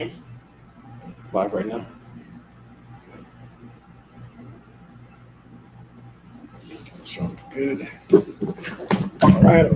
Live right now. So good. All right.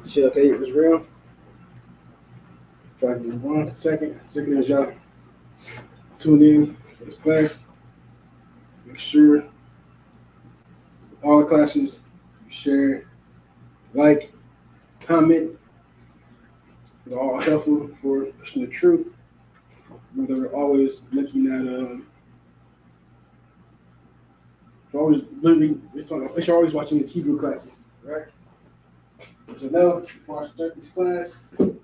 Shit, okay, it was real. Try to give 1 second. Second as y'all tune in for this class. Make sure all the classes you share, like, comment. It's all helpful for pushing the truth. We're always looking at we're always literally we're always watching these Hebrew classes, right? So now before I start this class, in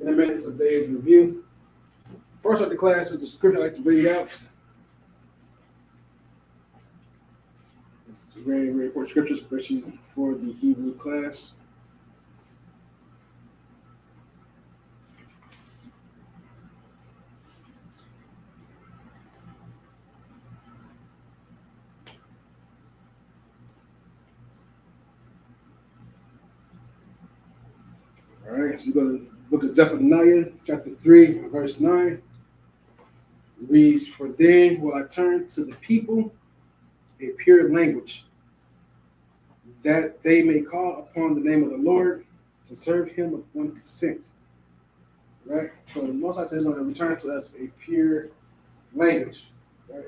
a minute, it's a day's review. First of the class is the scripture I like to read out. It's very, very important scripture, especially for the Hebrew class. All right, so we're going to look at Zephaniah chapter 3, verse 9. It reads, "For then will I turn to the people a pure language, that they may call upon the name of the Lord to serve him with one consent." Right? So the Most High says going to return to us a pure language. Right?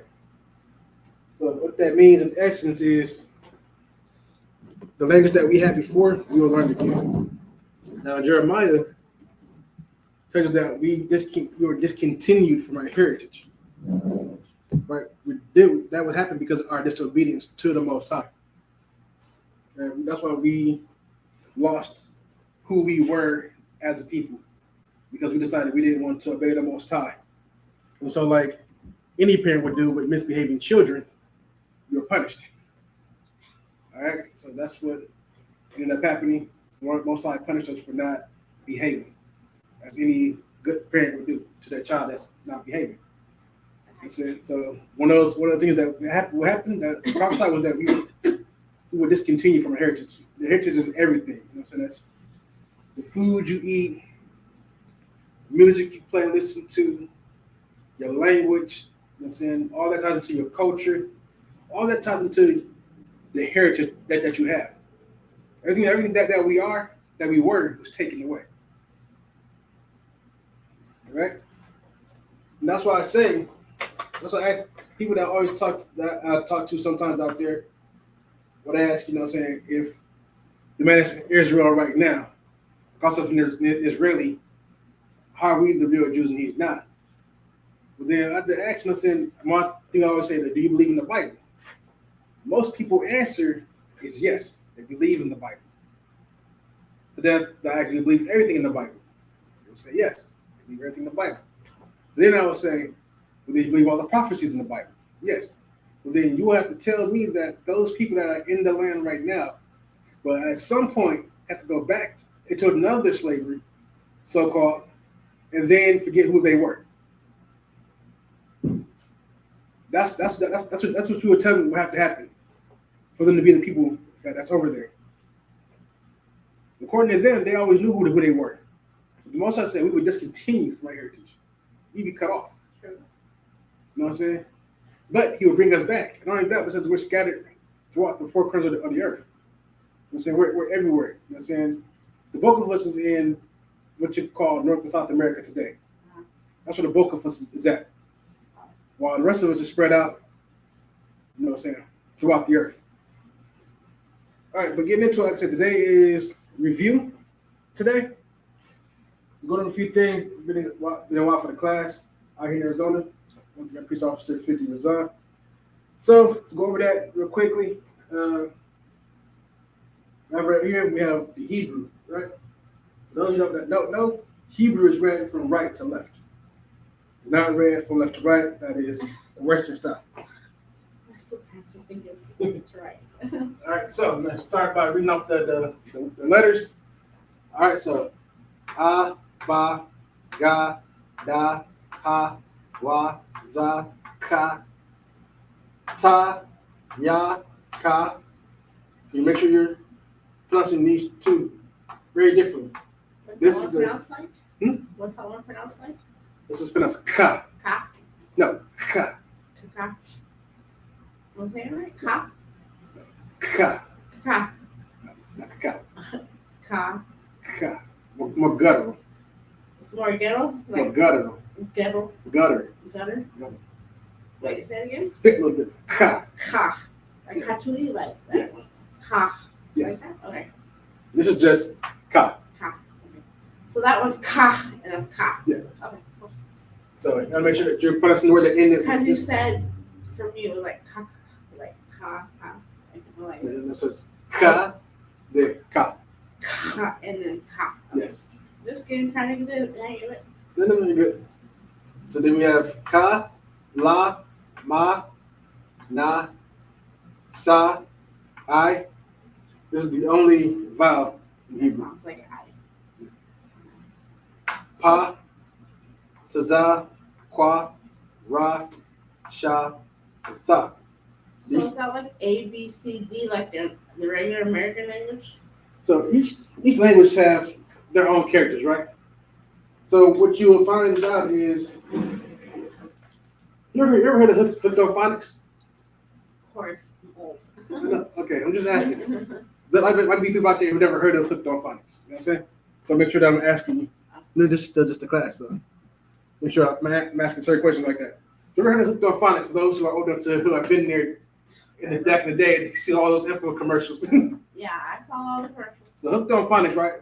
So what that means in essence is the language that we had before, we will learn again. Now Jeremiah tells us that we were discontinued from our heritage. Right? That would happen because of our disobedience to the Most High. And that's why we lost who we were as a people, because we decided we didn't want to obey the Most High. And so, like any parent would do with misbehaving children, you're punished. All right? So that's what ended up happening. Most High punished us for not behaving, as any good parent would do to their child that's not behaving. So one of the things that happened that prophesied was that we would discontinue from a heritage. The heritage is everything. You know what I'm saying? That's the food you eat, music you play and listen to, your language. You know what I'm saying? All that ties into your culture. All that ties into the heritage that you have. Everything that we are, that we were, was taken away. All right? And that's why I ask people that always that I talk to sometimes out there, what I ask, you know what I'm saying, if the man is in Israel right now, because of an Israeli, how are we the real Jews and he's not? But then I ask him, saying, one thing I always say, that do you believe in the Bible? Most people answer is yes, they believe in the Bible. So then I actually believe everything in the Bible. They would say yes, I believe everything in the Bible. So then I would say, well, do you believe all the prophecies in the Bible? Yes. Well, then you will have to tell me that those people that are in the land right now, but at some point have to go back into another slavery, so-called, and then forget who they were. That's what you would tell me would have to happen for them to be the people that's over there. According to them, they always knew who they were. The Most High said we would discontinue from our heritage. We'd be cut off. You know what I'm saying? But he will bring us back. And not only that, but since we're scattered throughout the four corners of the earth. You know what I'm saying? We're everywhere. You know what I'm saying? The bulk of us is in what you call North and South America today. That's where the bulk of us is at. While the rest of us is spread out, you know what I'm saying, throughout the earth. All right, but getting into it, like I said, today is review. Today, going over a few things. Been a while for the class out here in Arizona. Once again, Police Officer 50 Razan. So let's go over that real quickly. Right here we have the Hebrew, right? So those of you that don't know, Hebrew is read from right to left. It's not read from left to right. That is Western style. I still pass just in case it's right. All right, so let's start by reading off the letters. All right, so A, Ba, Ga, Da, Ha, Wa, Za, Ka, Ta, Ya, Ka. Can you make sure you're pronouncing these two very differently? What's This that is one a- pronounced like? What's that one pronounced like? This is pronounced Ka. Ka? No, Ka. Ka? Am I saying it right? Ka? Ka. Ka? Not Ka. Ka? Ka. More guttural. It's more ghetto? More Like guttural. ghetto? Gutter. Gutter? Gutter. Wait, say it again? Spit a little bit. Ka. Ka. Like Hatuli? Like that? Ka. Yes. Like that? Okay. This is just Ka. Ka. Okay. So that one's ka, and that's ka. Yeah. Okay. Cool. So you gotta make sure that you're pronouncing the word that end is. Because you said, for me, it was like ka, like ka, ka. Like And this is Ka. Then Ka. ka, and then ka. Okay. Just getting trying to get the hang of it. No, you're good. So then we have Ka, La, Ma, Na, Sa, I. This is the only vowel in That Hebrew. sounds like I. Pa, Taza, Kwa, Ra, Sha, and Tha. So is that like A, B, C, D, like the regular American language? So each language have their own characters, right? So what you will find in the job is, you ever heard of cryptophonics? Of course, I'm old. No, okay, I'm just asking. There might be people out there who never heard of cryptophonics. You know what I'm saying? So make sure that I'm asking you. No, just the class. So make sure I'm asking certain questions like that. You ever heard of cryptophonics? For those who are old enough to who have been there in the back in the day, they see all those info commercials. Yeah, I saw all the commercials. So cryptophonics, right?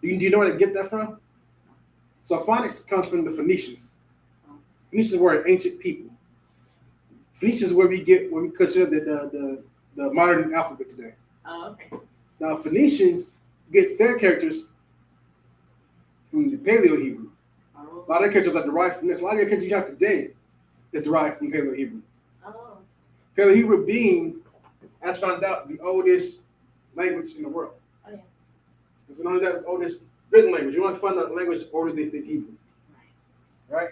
Do you know where to get that from? So phonics comes from the Phoenicians. Phoenicians were an ancient people. Phoenicians where we consider the modern alphabet today. Oh, okay. Now Phoenicians get their characters from the Paleo Hebrew. Oh. A lot of their characters are derived from this. A lot of your characters you have today is derived from Paleo Hebrew. Oh. Paleo Hebrew being, as found out, the oldest language in the world. Oh, yeah. It's not only that oldest written language. You want to find a language older than Hebrew, right?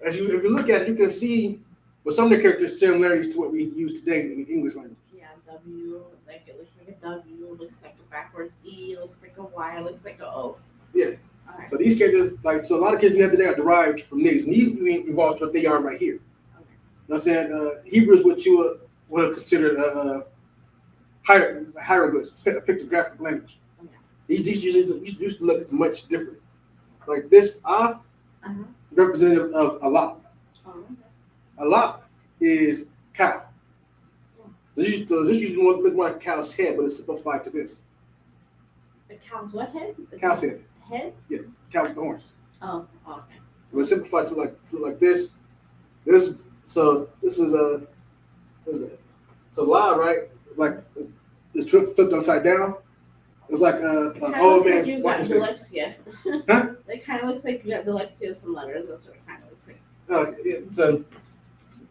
If you look at it, you can see with some of the characters similarities to what we use today in the English language. Yeah, W, like it looks like a W, looks like a backwards E, looks like a Y, looks like a O. Yeah. Okay. So these characters, so a lot of characters we have today are derived from these, and these evolved to what they are right here. Okay. You know what I'm saying? Hebrew is what you would consider hieroglyphs, a pictographic language. Okay. These used to look much different. Like this representative of Allah. Oh, okay. Allah is cow. This usually look more like a cow's head, but it's simplified to this. The cow's what head? Cow's head. Head? Yeah, cow with the horns. Oh, okay. But it's simplified to like this. This is what is that? So La, right? It's like it's flipped upside down. It's like an old man. Like you got dyslexia. Huh? It kind of looks like you got dyslexia of some letters. That's what it kind of looks like. Okay, yeah. So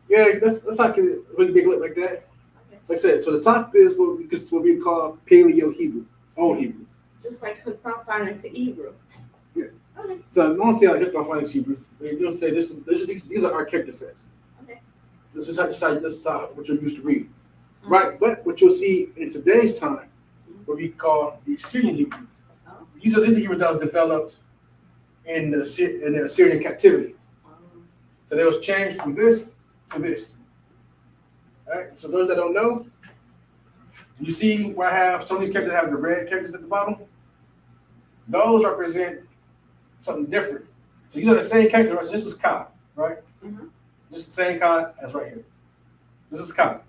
yeah, that's how it really big look like that. Okay. So like I said, so the top is what we call Paleo Hebrew, Old Hebrew. Just like hooked on phonics to Hebrew. Yeah. Okay. So I don't say like hooked on phonics Hebrew. You don't say these are our character sets. Okay. This is how what you're used to read. Right, but what you'll see in today's time, what we call the Syrian Hebrew. Oh. These are Hebrew that was developed in the Syrian captivity. So they was changed from this to this. All right. So those that don't know, you see where I have some of these characters have the red characters at the bottom. Those represent something different. So these are the same characters. Right? So this is Ka, right? Mm-hmm. This is the same Ka as right here. This is Ka.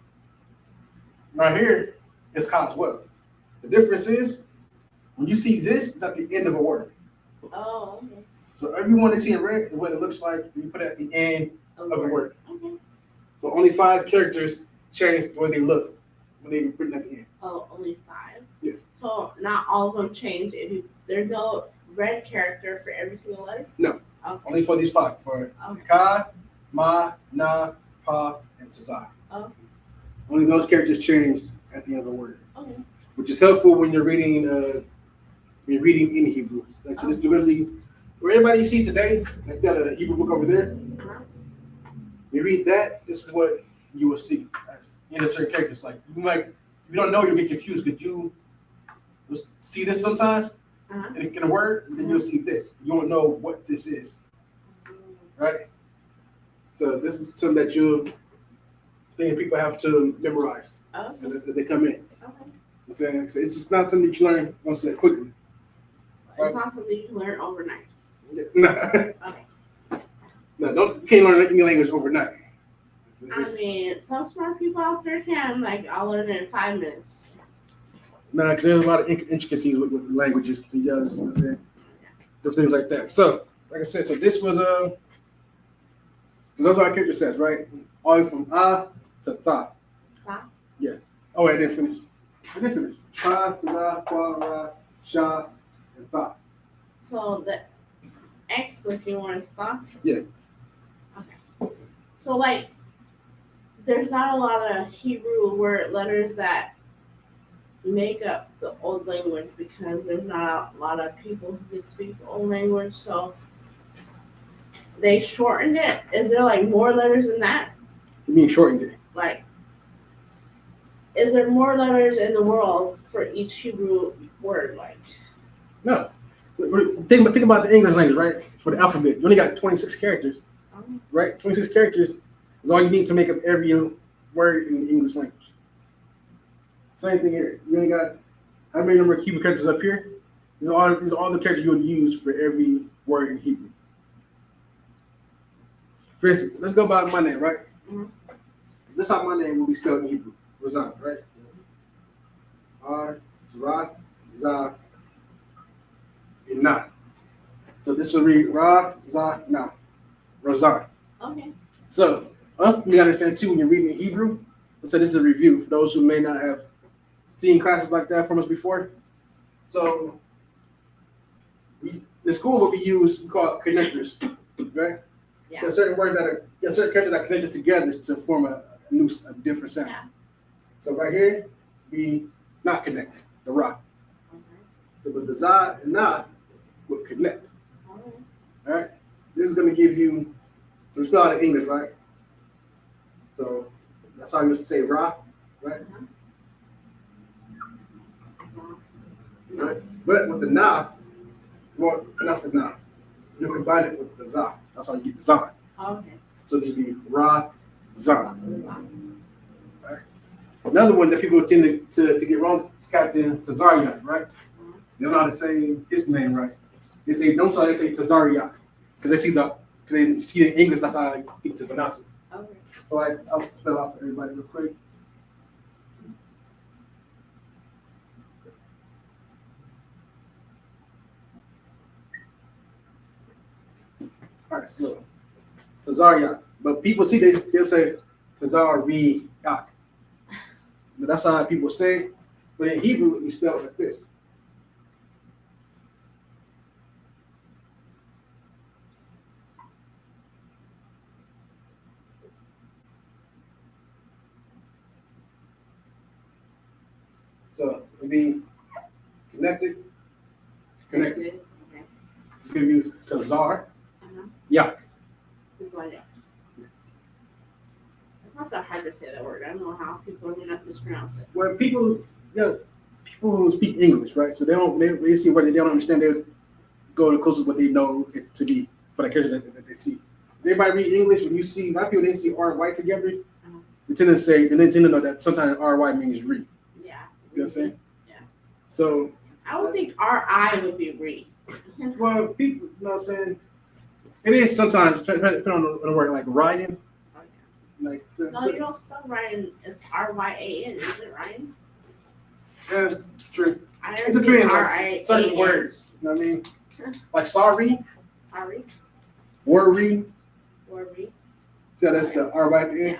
Right here is Ka as well. The difference is when you see this, it's at the end of a word. Oh, okay. So everyone that's in red is what it looks like when you put it at the end of the word. Okay. So only 5 characters change the way they look when they written at the end. Oh, only 5. Yes. So not all of them change. There's no red character for every single letter. No. Okay. Only for these 5. For Okay. Ka, Ma, Na, Pa, and Tazah. Okay. Only those characters change at the end of a word. Okay. Which is helpful when you're reading in Hebrew. Like, so this is literally where everybody sees today. Like, got a Hebrew book over there. Uh-huh. You read that, this is what you will see in certain characters. Like if you don't know, you'll get confused. Could you see this sometimes in a word, and then you'll see this. You don't know what this is, right? So this is something that people have to memorize as they come in. Okay. So it's just not something you learn once quickly. It's not something you can learn overnight. No. Okay. No, you can't learn any language overnight. I mean, some smart people out there can. Like, I'll learn it in 5 minutes. No, because there's a lot of intricacies with languages. So you know what I'm saying? Different things like that. So, like I said, so this was so those are our character sets, right? All from to Tha. Tha? Yeah. Oh, wait, I didn't finish. Tha, Tza, Kwa, Ra, Sha, and Tha. So the X looking one is Tha? Yeah. Okay. So, like, there's not a lot of Hebrew word letters that make up the old language because there's not a lot of people who can speak the old language. So they shortened it. Is there like more letters than that? You mean shortened it? Like, is there more letters in the world for each Hebrew word? Like, no. Think about the English language, right? For the alphabet, you only got 26 characters, right? 26 characters is all you need to make up every word in the English language. Same thing here. You only got how many number of Hebrew characters up here? These are all the characters you would use for every word in Hebrew. For instance, let's go by my name, right? Mm-hmm. This is how my name will be spelled in Hebrew. Razan, right? R, Zara, Za, and Na. So this will read Ra, Za, Na. Razan. okay. So, you gotta understand too when you're reading in Hebrew. So this is a review for those who may not have seen classes like that from us before. So, in school, what we call connectors, right? Yeah. So certain words certain characters that are connected together to form a different sound. Yeah. So right here, we not connected, the Ra. Okay. So but the Za and Na would connect. Okay. All right. This is gonna give you. So we spell it in English, right? So that's how you used to say Ra, right? Right? But with the Na, you won't pronounce the Na. You combine it with the Za. That's how you get the Zan. Okay. So this would be Ra, Zan. Right? Another one that people tend to get wrong is Captain Tazariak, right? They don't know how to say his name right. They say Tazariak because they see the English. That's how I think to pronounce it. Okay. So I'll spell out for everybody real quick. All right, so Tazariak, but people see they'll say Tazariak. But that's how people say. But in Hebrew, we spell it like this. So it'll be connected. Okay. It's going to be Tazar, Yak. Tazariak. It's not that hard to say that word. I don't know how people are gonna mispronounce it. When people who speak English, right? So they see where they don't understand. They go to closest what they know it to be for the character that they see. Does everybody read English? When you see a lot of people, they see R Y together. They tend to know that sometimes R Y means re. Yeah. You know what I'm saying? Yeah. So I would think R.I. would be re. well, people, you know what I'm saying? It is sometimes depending on the word like Ryan. Oh, Like yeah. No, you don't spell Ryan. It's R-Y-A-N, isn't it, Ryan? Yeah, it's true. I It never seen depends on R-I-A-N. certain words. You know what I mean? Like sorry, Sorry. worry. Or re. So that's the R right at the end. Yeah.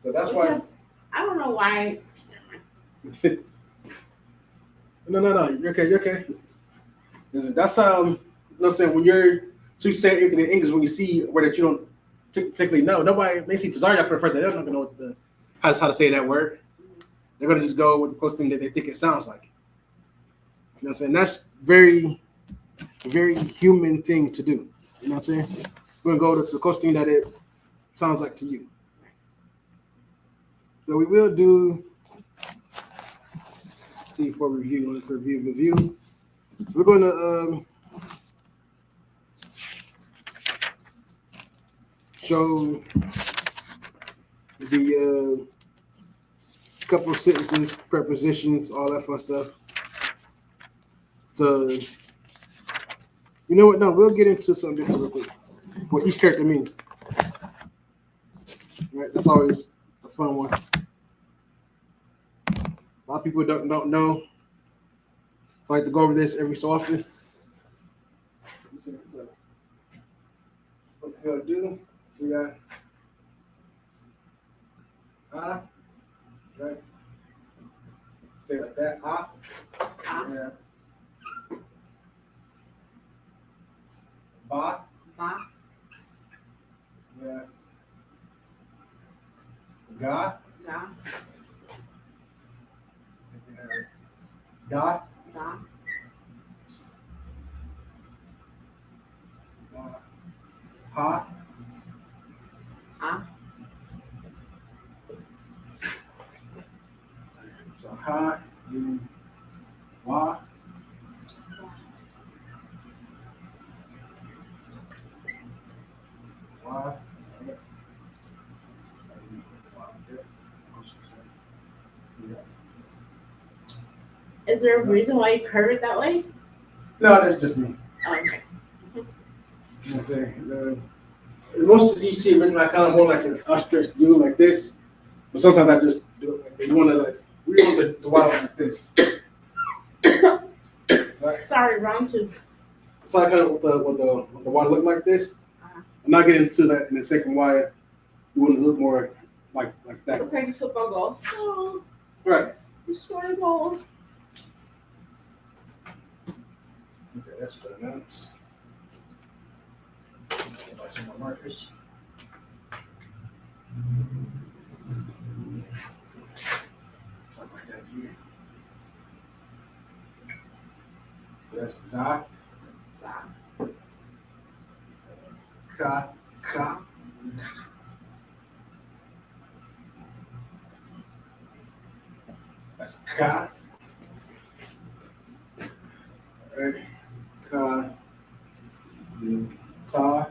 So that's why. Because I don't know why. No. You're okay. You're okay. Listen, that's you know what I'm saying, when you're so you say everything in English when you see a word that you don't particularly know. Nobody may see Tazaria for the first day. They're not gonna know how to say that word. They're gonna just go with the closest thing that they think it sounds like. You know what I'm saying? That's very human thing to do. You know what I'm saying? We're gonna go to the closest thing that it sounds like to you. So we will do see for review. For review. So we're gonna show the couple of sentences, prepositions, all that fun stuff. So, you know what? No, we'll get into something different real quick. What each character means. Right? That's always a fun one. A lot of people don't know. So I like to go over this every so often. What the hell do? So we got right? Say it like that. Yeah. Ba. Ba. Yeah. Ga. Ga. Da. Da. Ha. Ha. So ha. Wa. Wa. Is there a reason why you curve it that way? No, that's just me. Oh, okay. I say, most of you see written like kind of more like an outstretched do like this, but sometimes I just do it like this. You want to like we want the water like this. Right? Sorry, wrong tooth. So I kind of what the water look like this. I'm not getting into that in the second why you want to look more like that. Looks like a football goal. Oh, Right. you scored a goal. Okay, that's the announce. Buy some more markers. Like that here. So that's za, Sa. ka. That's ka. All right. Ka. Ta.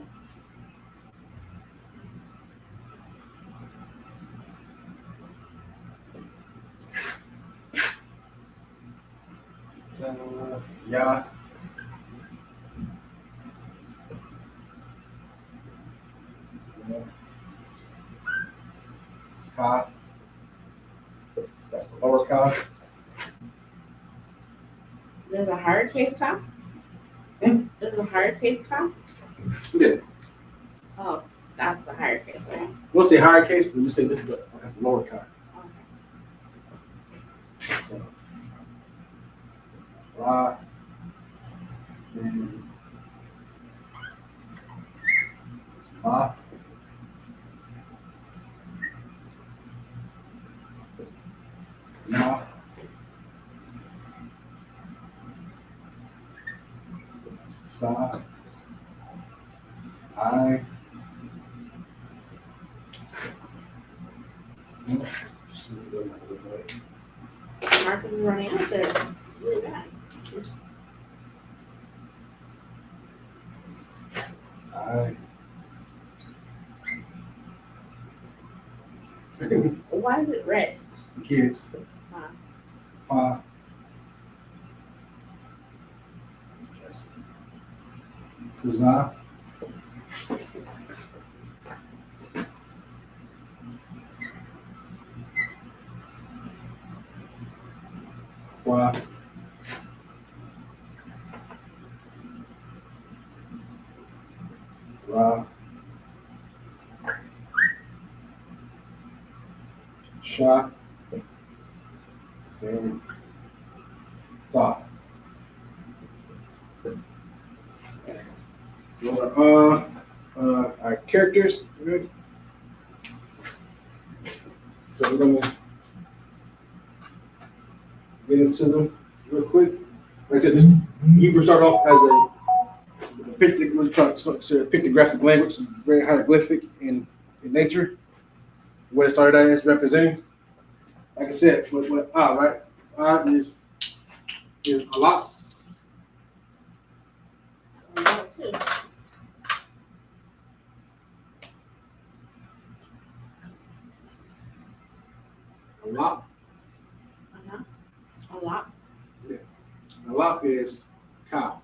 Ya. Ka. That's the lower ka. There's a higher case ka? There's a higher case ka? Yeah. Oh, that's a higher case. Okay. We'll say higher case, but you say this is the lower ka. Okay. So, ra. And ba. Na. Sa. I. Market is running out there. Really bad. I. Why is it red? Kids. Pa. Yes. Tuza. Qua. Ra. Sha, and Tha. Those are our characters. Right? So we're gonna get into them real quick. Like I said, this Hebrew start off as a pictographic language. It's very hieroglyphic in nature. What it started out as representing. Like I said, what right? Is a lot. Too. A lot. A lot. Yes. A lot is cow.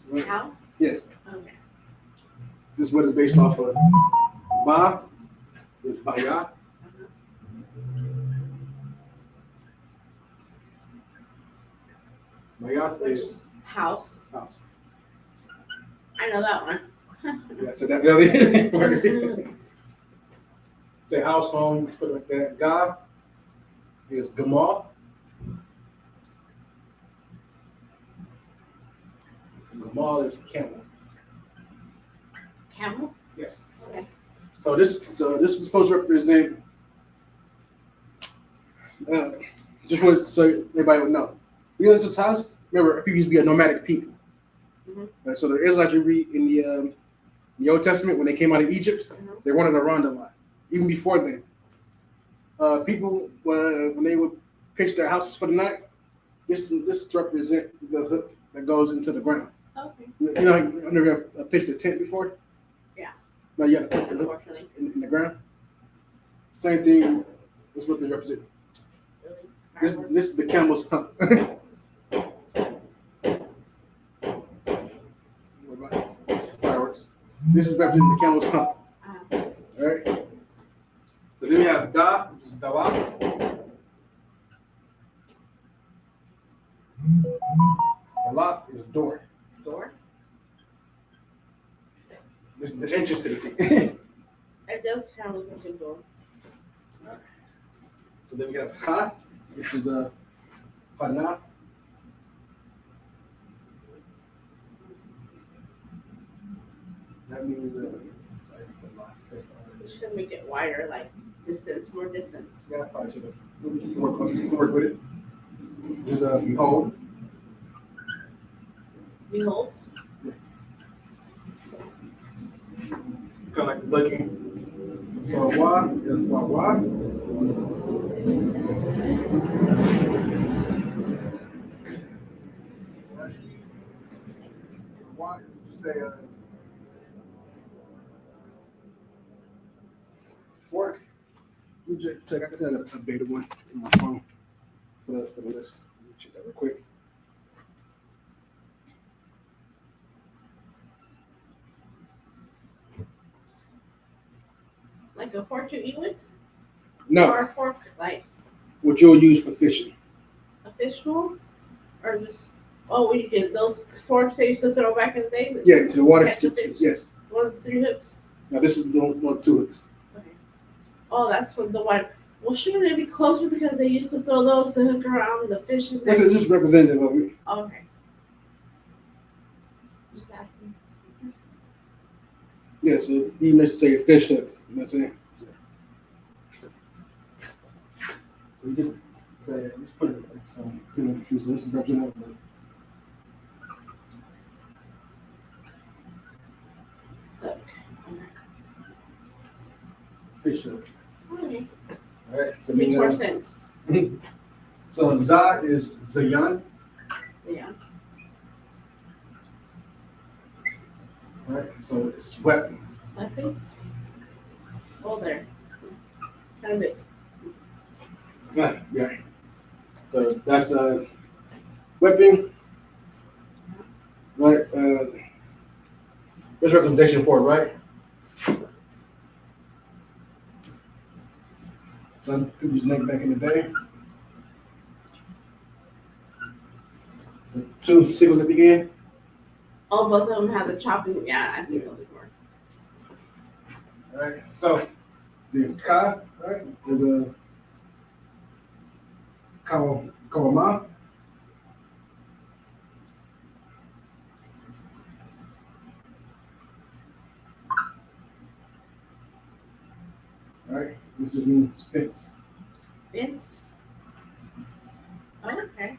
Right? Cow? Yes. Okay. This is what it's based off of. Ba is Baya. Baya Which is is house. house. I know that one. Yeah, so that really say house, home, put it like that. Ga is Gamal. Gamal is camel. Camel? Yes. Okay. So this is supposed to represent. Just wanted so everybody would know. This house. Remember, people used to be a nomadic people. Mm-hmm. Right, so the Israelites you read in the Old Testament when they came out of Egypt, they wanted to run a lot. Even before then, people when they would pitch their houses for the night, this represent the hook that goes into the ground. Okay. You know, I've never pitched a tent before. Yeah. No, you got to put the hook in the ground. Same thing. That's what this represents. Really? This is the camel's hump. What about fireworks? This is representing the camel's hump. All right. So then we have Da, which is Dawah. Dalat is door. Door? This is the entrance to the tent. It does kind of look like a door. So then we have Ha, which is Hana. That means You should make it wider, like more distance. yeah, I probably should have. You can work with it. There's behold. Behold. Kind of like looking. So Wa is Wa. Wa is you say fork. Let me check. I got a beta one on my phone for the list. Let me check that real quick. Like a fork to eat with? No. Or a fork, like What you'll use for fishing. a fish bowl? Or just, what you did, those forks they used to throw back in the day? Yeah, into the water. Catch the fish? Yes. The ones with 3 hooks? Now this is the one 2 hooks. Okay. Oh, that's what the one. Well, shouldn't they be closer because they used to throw those to hook around the fish in there? This is representative of it. Okay. Just asking. Yeah, so you mentioned say fish hook. You know what I'm saying? So you just say, just put it so people are confused. So this is representative of it. Hook. Fish hook. Okay. All right. So Makes more sense. So Za is Zayan. Yeah. Right. So it's weapon. Weapon? Oh, there. Kind of big. Yeah. So that's a weapon. Right. There's representation for it, right? Some people's neck back in the day. The 2 sickles at the end. Oh, both of them have the chopping. Yeah, I see those before. All right. So Then ka, right? There's a kawama. Right? Which just means fence. Fence. Oh, okay.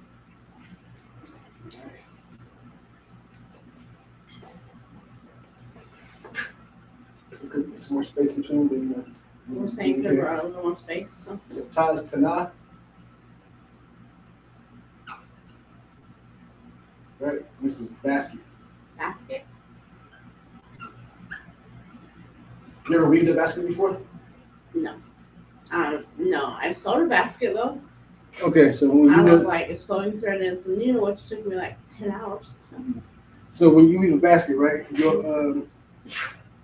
There could be some more space between them. We're saying because we're out of more space. So. So ta is tana. Right? This is basket. Basket. You ever weaved a basket before? No. No. I've sewed a basket though. Okay, so when I you was like a sewing thread and some needle, which took me like 10 hours. so when you weave a basket, right? You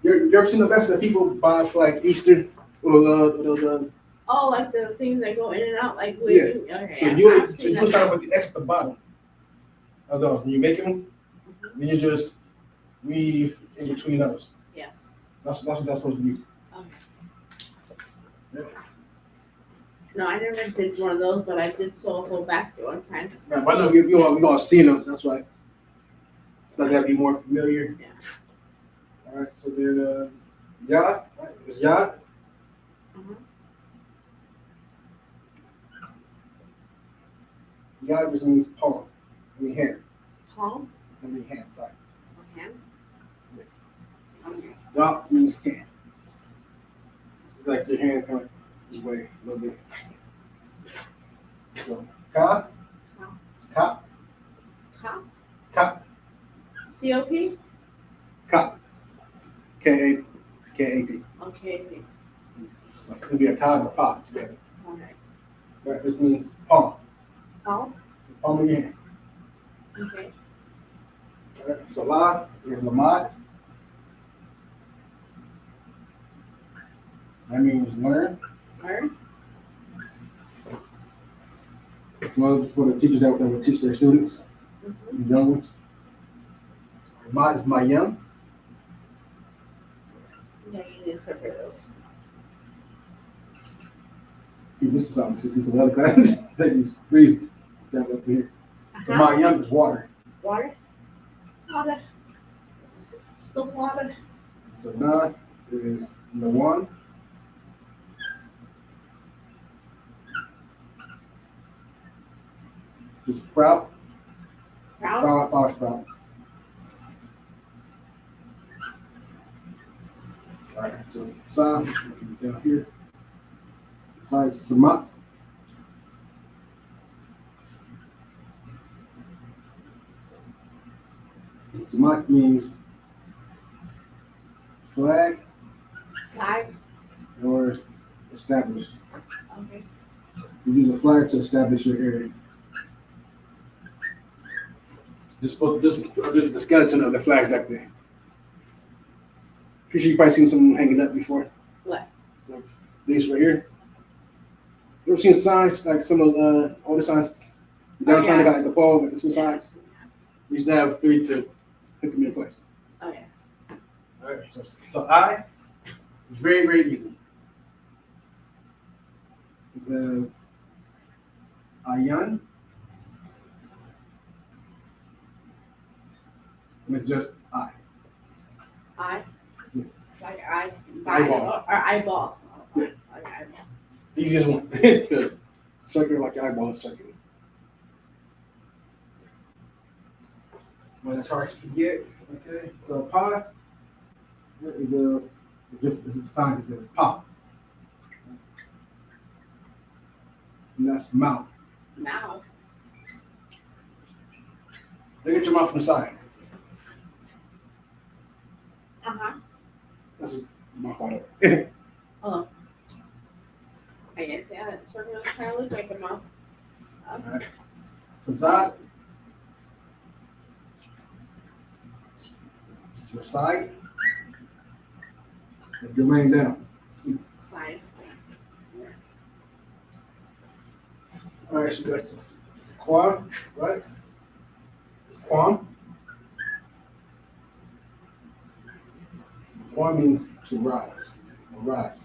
ever seen a basket that people buy for like Easter or those Oh, like the things that go in and out, like Yeah. Okay. So I've you seen put that. start with the X at the bottom. Although when you make them, then you just weave in between those. Yes. That's what that's supposed to be. Okay. Yeah. No, I never did one of those, but I did sew a whole basket one time. Right, but I know we all seen those. That's why I thought that'd be more familiar. Yeah. All right. So then, ya, right? It's ya. Uh-huh. Ya just means palm. I mean hand. Palm I mean hand. Sorry. or hand. Yes. Okay. Ya means hand. It's like your hand kind of this way a little bit. So ka. Ka. It's ka. Ka. Ka. COP. Ka. K-A-P. Okay. So it could be a ka and a pa together. Okay. Right? This means palm. Palm. Palm of your hand. Okay. Right? So la is lamad. That means learn. Learn. Well, for the teachers that will teach their students, Mm-hmm. the young ones. Ma is my young. Yeah, you need to separate those. This is something. This is some other classes that you read down up here. So my young is water. Water. Water. Still water. So na is the one. Just sprout. Proud. Flower sprout. All right. So sa down here. Sa is samat. Samat means flag Flag. or established. Okay. You use a flag to establish your area. This is the skeleton of the flag back there. Pretty sure you probably seen some hanging up before. What? Like these right here. You ever seen signs like some of those older signs? Downtown they got like the pole, like the two sides. We used to have three to hook them in place. Oh yeah. All right. So I is very very easy. It's ayan. And it's just I. Eye. Yes. Like eye. Eyeball. Or eyeball. Yeah. Like eyeball. It's the easiest one because circular like your eyeball is circular. But it's hard to forget. Okay, so pa is it's a sign that says pa, and that's mouth. Mouth. Look at your mouth from the side. Uh-huh. That's just mouth right up. Oh. I guess, yeah, that's what it kind of looks like a mouth. All right. So side. Your side. If you're laying down. See. Side. All right, so that's quam, right? It's quam. Quam means to rise. Or rise.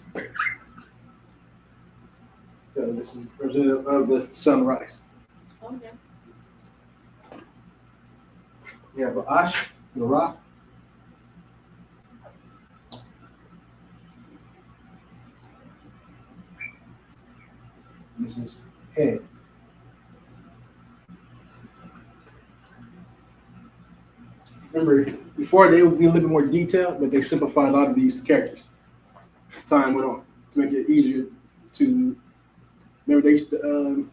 This is representative of the sunrise. Okay. We have Ash, the rock. This is head. Remember, before they would be a little bit more detailed, but they simplified a lot of these characters as time went on to make it easier to. Remember, they used to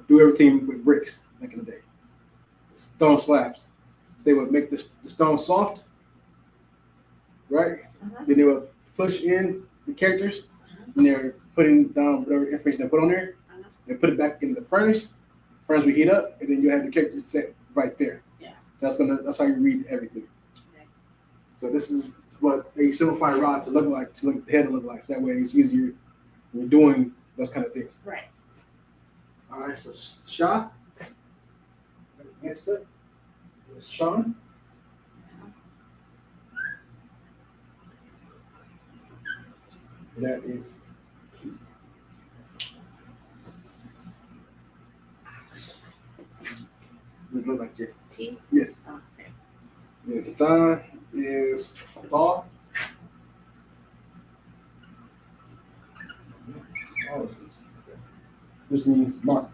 do everything with bricks back in the day, stone slabs. They would make the stone soft, right? Then they would push in the characters, and they're putting down whatever information they put on there. They put it back in the furnace. Furnace would heat up, and then you have the characters set right there. Yeah. That's how you read everything. Okay. So this is what a simplified rod to look like, to look the head to look like. So that way it's easier when you're doing those kind of things. Right. All right, so Shah. Next up is Sean. That is T. It look like it. T. Yes. Okay. The Kita is Thaw. This means mark.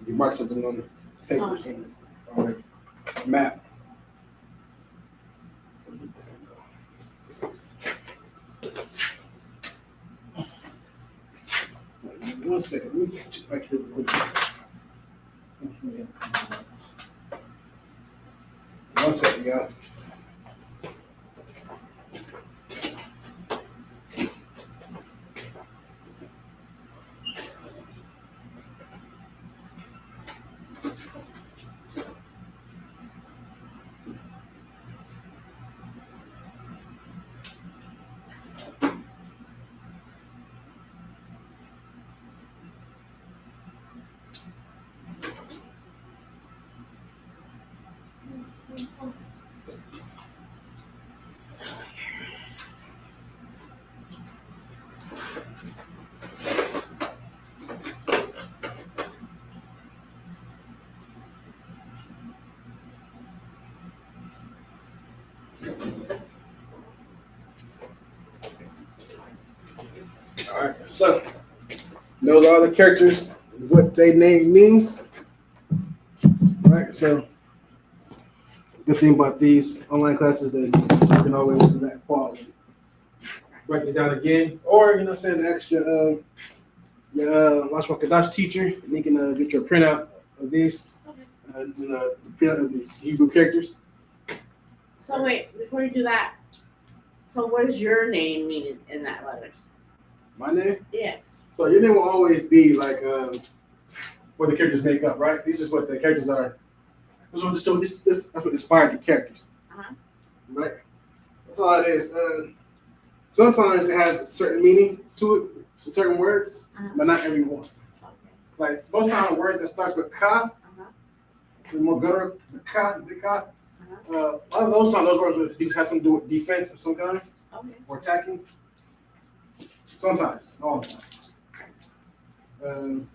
You mark something on the paper, Okay. something on a map. One second. Let me check back here real quick. One second, y'all. All right, so those are the characters, what they name means. All right, so good thing about these online classes that you can always do that quality. Write this down again, or send extra your Lashawan Qadash teacher, and you can get your printout of these, the printout of the Hebrew characters. So wait, before you do that, so what does your name mean in that letters? My name? Yes. So your name will always be like what the characters make up, right? These is what the characters are. That's what inspired the characters, right? That's all it is. Sometimes it has a certain meaning to it, certain words, but not every one. Okay. Like most time, a word that starts with ka, the more gutter, the ka, the ka. A lot of those times, those words have something to do with defense of some kind or attacking. Sometimes, all the time.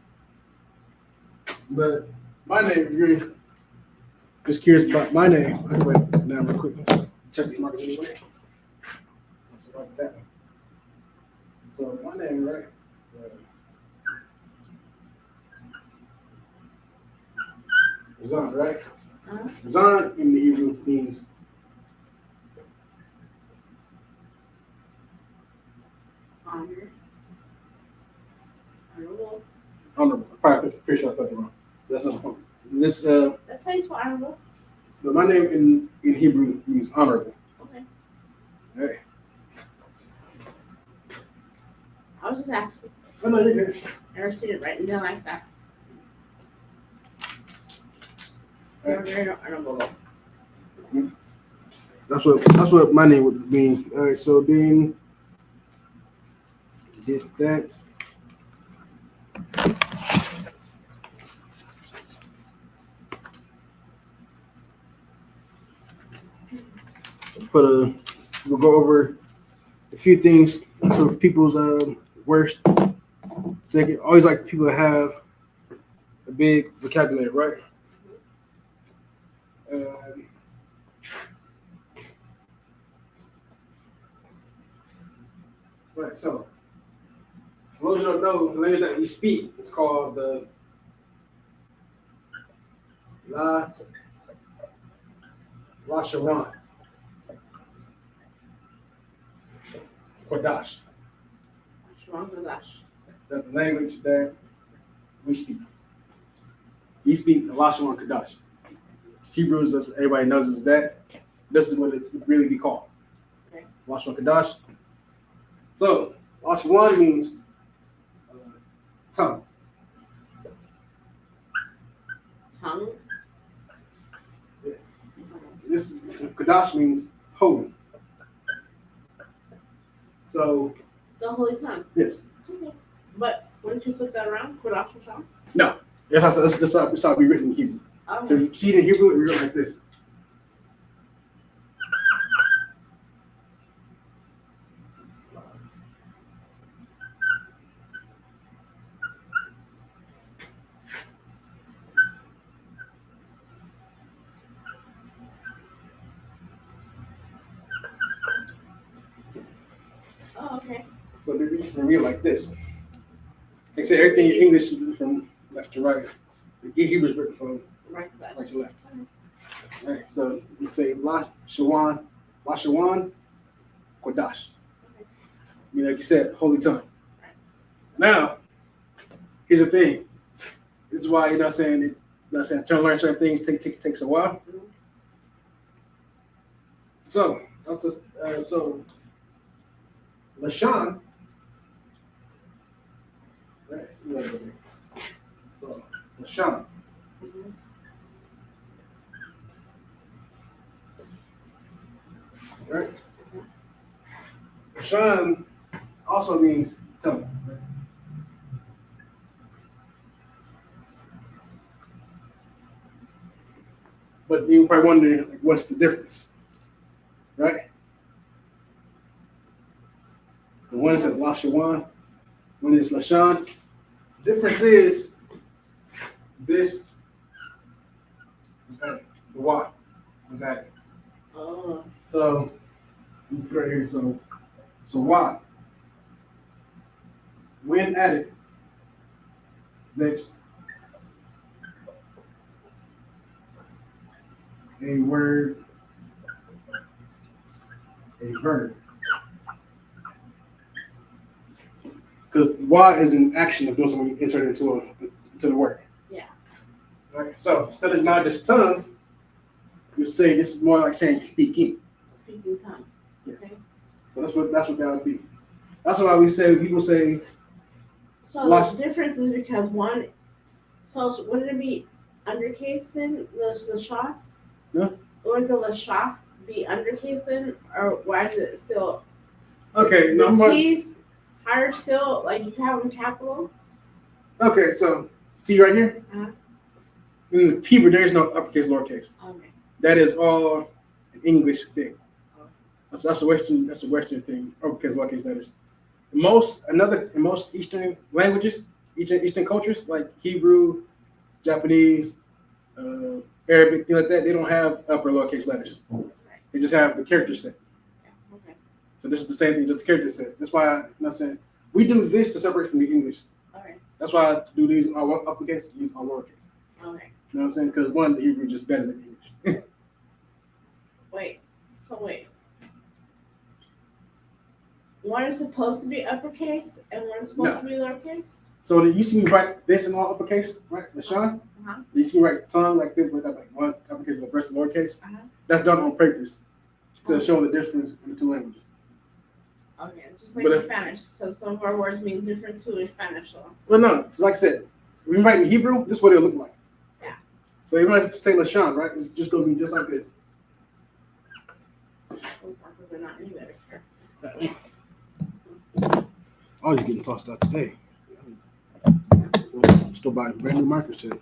But my name, if you're just curious about my name, I can write it down real quick. Check these markers anyway. So my name, right? Zan, right? Zan in the Hebrew means Honor. Honorable. honorable. Probably pretty sure I spelled it wrong. That's not the point. This, That's how you spell honorable. but my name in Hebrew means honorable. Okay. Hey. I was just asking. Oh, no, you're good. Never seen it written down like that. Hey. Honorable. That's what my name would mean. All right, so then get that. So we'll go over a few things So if people's worst, they always like people to have a big vocabulary, right? Um, right. So for those who don't know, the language that we speak is called the Lashawan, Qadash. Qadash. That's the language that we speak. We speak the Lashawan Qadash. Hebrews, as everybody knows, is that. This is what it would really be called. Okay. Lashawan Qadash. So, Lashawan means tongue. Tongue? Yeah. This Qadash means holy. So, the holy tongue. Yes. Okay. But wouldn't you flip that around? Qadash Hashem? No. That's how it be written in Hebrew. Okay. So if you see it in Hebrew, it be written like this. Oh, okay. So they read like this. They say everything in English is from left to right. The Hebrew is written from right to left. Right to left. All right. So you say Lashawan, Qadash. You know, like you said, holy tongue. Now, here's the thing. This is why trying to learn certain things takes a while. So Lashan. Right. So Lashan. Right. Lashan also means tongue. But you probably wondering, like, what's the difference, right? The one says Lashawan, one is Lashan. The difference is this was added. The Y was added. Oh. So you put it right here. So Y, when added, makes a word a verb. Because Y is an action of doing something you insert into the word. Yeah. Right. So instead of not just tongue, you say this is more like saying speaking. Speaking tongue. Yeah. Okay. So that's what that would be. That's why people say. So the difference is because one. So wouldn't it be undercased in the shah? Yeah. Or the Lashah be undercased in, or why is it still? Okay. The T's higher still, like you have them capital. Okay, so see right here. Uh-huh. In Hebrew, there is no uppercase, lowercase. Okay. That is all an English thing. That's a Western. That's a Western thing. Uppercase, lowercase letters. In most Eastern languages, Eastern cultures like Hebrew, Japanese, Arabic, things like that, they don't have upper lowercase letters. They just have the character set. Okay. So this is the same thing, just the character set. That's why I'm saying we do this to separate from the English. Okay. That's why I do these all uppercase, use all lowercase. Okay. You know what I'm saying? Because one, the Hebrew is just better than English. Wait. One is supposed to be uppercase and one is supposed to be lowercase? So you see me write this in all uppercase, right? Lashawn? Uh-huh. You see me write tongue like this, but like one uppercase and the rest lowercase? Uh-huh. That's done on purpose to show the difference in the two languages. Okay, it's just like in Spanish. So some of our words mean different too in Spanish. So. Well, no. So like I said, when you write in Hebrew, this is what it'll look like. Yeah. So you might say Lashawn, right? It's just going to be just like this. They're not any better. Oh, he's getting tossed out today. Still buying brand new marker set.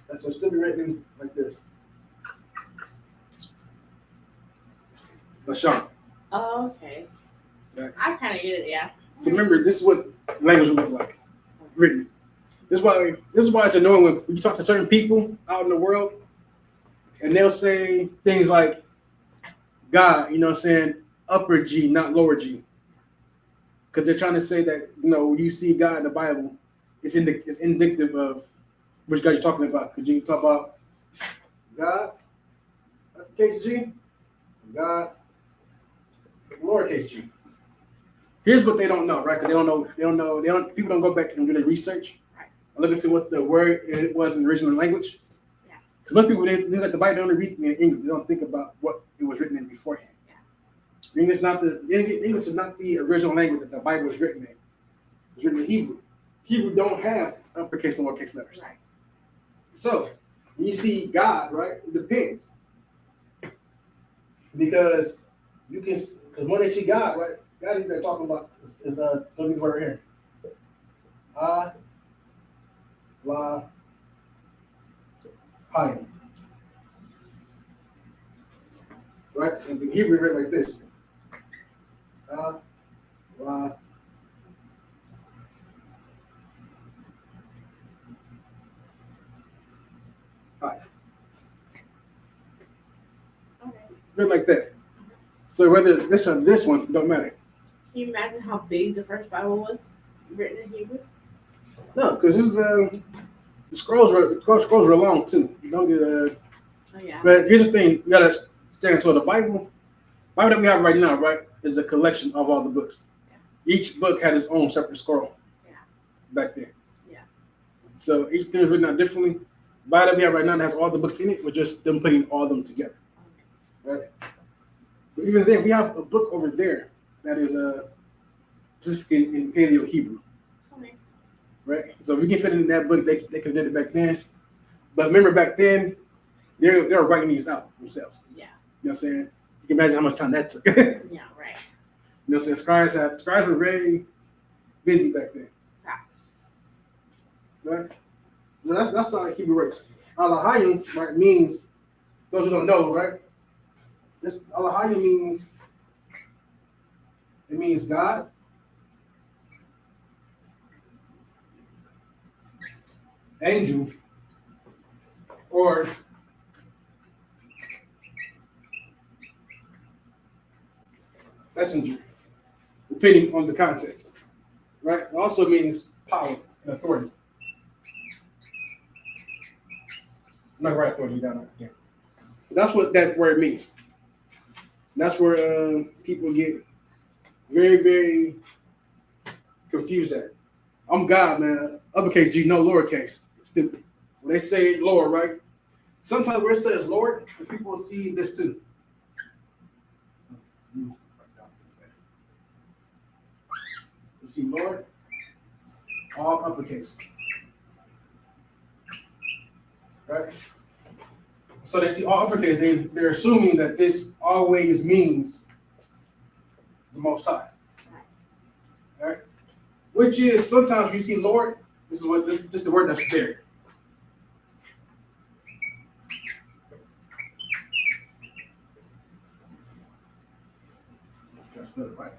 That's still be written like this. Lashawn. Oh, okay. Right? I kind of get it, yeah. So remember, this is what language will look like written. This is why it's annoying when you talk to certain people out in the world, and they'll say things like God, you know what I'm saying, upper G, not lower G. Because they're trying to say that, you know, when you see God in the Bible, it's indicative of which God you're talking about. Because you can talk about God, uppercase G, God, lowercase G. Here's what they don't know, right? Because people don't go back and do their research. Right. And look into what the word it was in the original language. Yeah. Because most people, they let the Bible, they only read it in English. They don't think about what it was written in beforehand. Yeah. English is not the original language that the Bible was written in. It was written in Hebrew. Hebrew don't have uppercase and lowercase letters. Right. So when you see God, right, it depends. Because when they see God, right, God is they're talking about is look at this word right here. La Hayim. Right? And the Hebrew read like this. La Hayim. Okay. Read like that. So whether this or this one, don't matter. Can you imagine how big the first Bible was written in Hebrew? No, because this is the scrolls were long too. You don't get Oh yeah. But here's the thing: you gotta stand. So the Bible that we have right now, right, is a collection of all the books. Yeah. Each book had its own separate scroll. Yeah. Back then. Yeah. So each thing is written out differently. The Bible that we have right now that has all the books in it, with just them putting all of them together. Right. But even then, we have a book over there that is specific in Paleo Hebrew. Okay. Right? So we can fit in that book, they could have did it back then. But remember back then, they were writing these out themselves. Yeah. You know what I'm saying? You can imagine how much time that took. Yeah, right. You know what I'm saying? Scribes were very busy back then. Facts. Right? So that's how Hebrew works. Alahayim, right, means, those who don't know, right? This Alahayim means God, angel, or messenger, depending on the context. Right? It also means power and authority. I'm not gonna write authority down again. That's what that word means. That's where people get very, very confused at. I'm God, man. Uppercase G, no lowercase. Stupid. When they say Lord, right? Sometimes where it says Lord, people see this too. You see Lord, all uppercase. Right? So they see all uppercase, they're assuming that this always means the Most High. Right? Which is sometimes we see Lord, this is the word that's there. Right.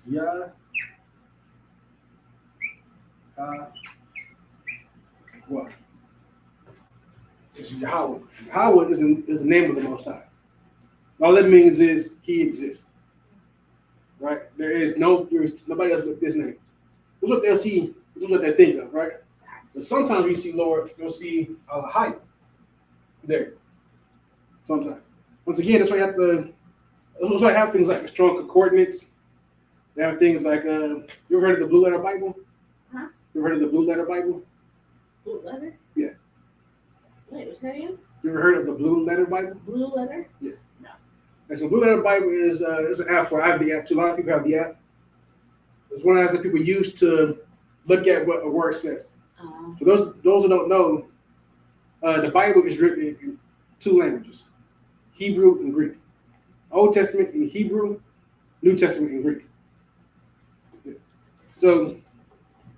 Yeah. What? It's Yahweh. Yahweh is the name of the Most High. All that means is He exists. Right? There's nobody else with this name. This is what they'll see. This is what they think of, right? But sometimes we see Lord, you'll see Alahai there. Sometimes. Once again, that's why I have things like strong concordance. They have things like you ever heard of the Blue Letter Bible? Huh? You ever heard of the Blue Letter Bible? Blue Letter? Yeah. Wait, what's that again? You ever heard of the Blue Letter Bible? Blue Letter? Yeah. No. And so Blue Letter Bible is it's an app I have the app too. A lot of people have the app. It's one of those that people use to look at what a word says. For those who don't know, the Bible is written in two languages, Hebrew and Greek. Old Testament in Hebrew, New Testament in Greek. Yeah. So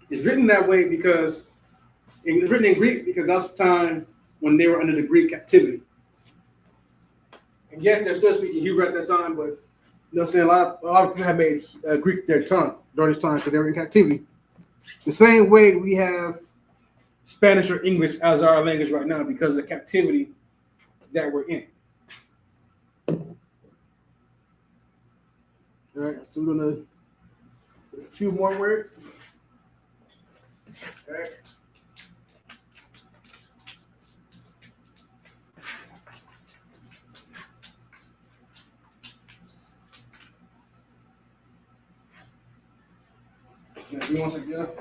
it's written that way because it's written in Greek because that's the time when they were under the Greek captivity. And yes, they're still speaking Hebrew at that time, but you know what I'm saying? A lot of people have made Greek their tongue during this time because they were in captivity. The same way we have Spanish or English as our language right now because of the captivity that we're in. All right, so we're gonna do a few more words. All right. Now, you want to go?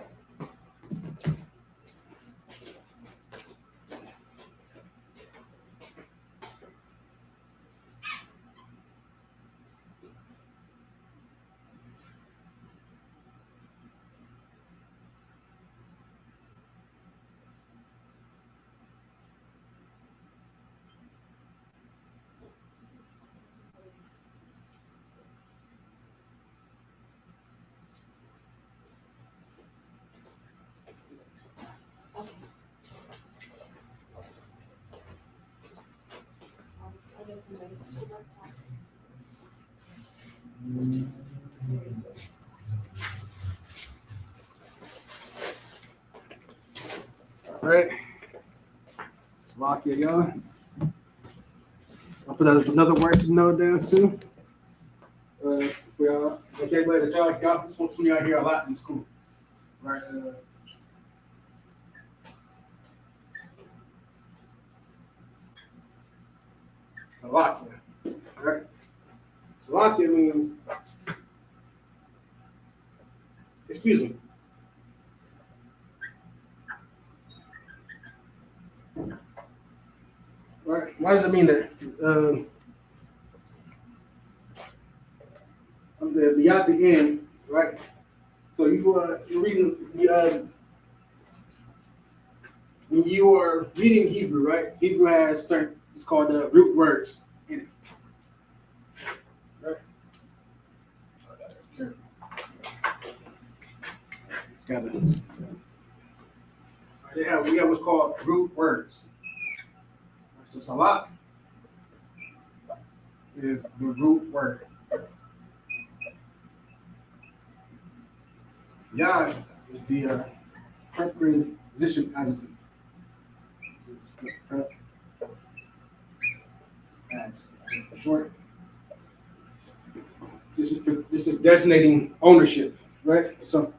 All right. Slovakia, y'all. I'll put that as another word to note down too. For y'all, vocabulary that y'all got. This one, some of y'all hear a lot in school, right? Slovakia, right? Slovakia means, excuse me. Right? Why does it mean that? The at the end, right? So you're reading when you are reading Hebrew, right? Hebrew has certain, it's called root words in it. Right? We have what's called root words. So salat is the root word. Yah is the preposition adjective. For short. This is designating ownership, right? So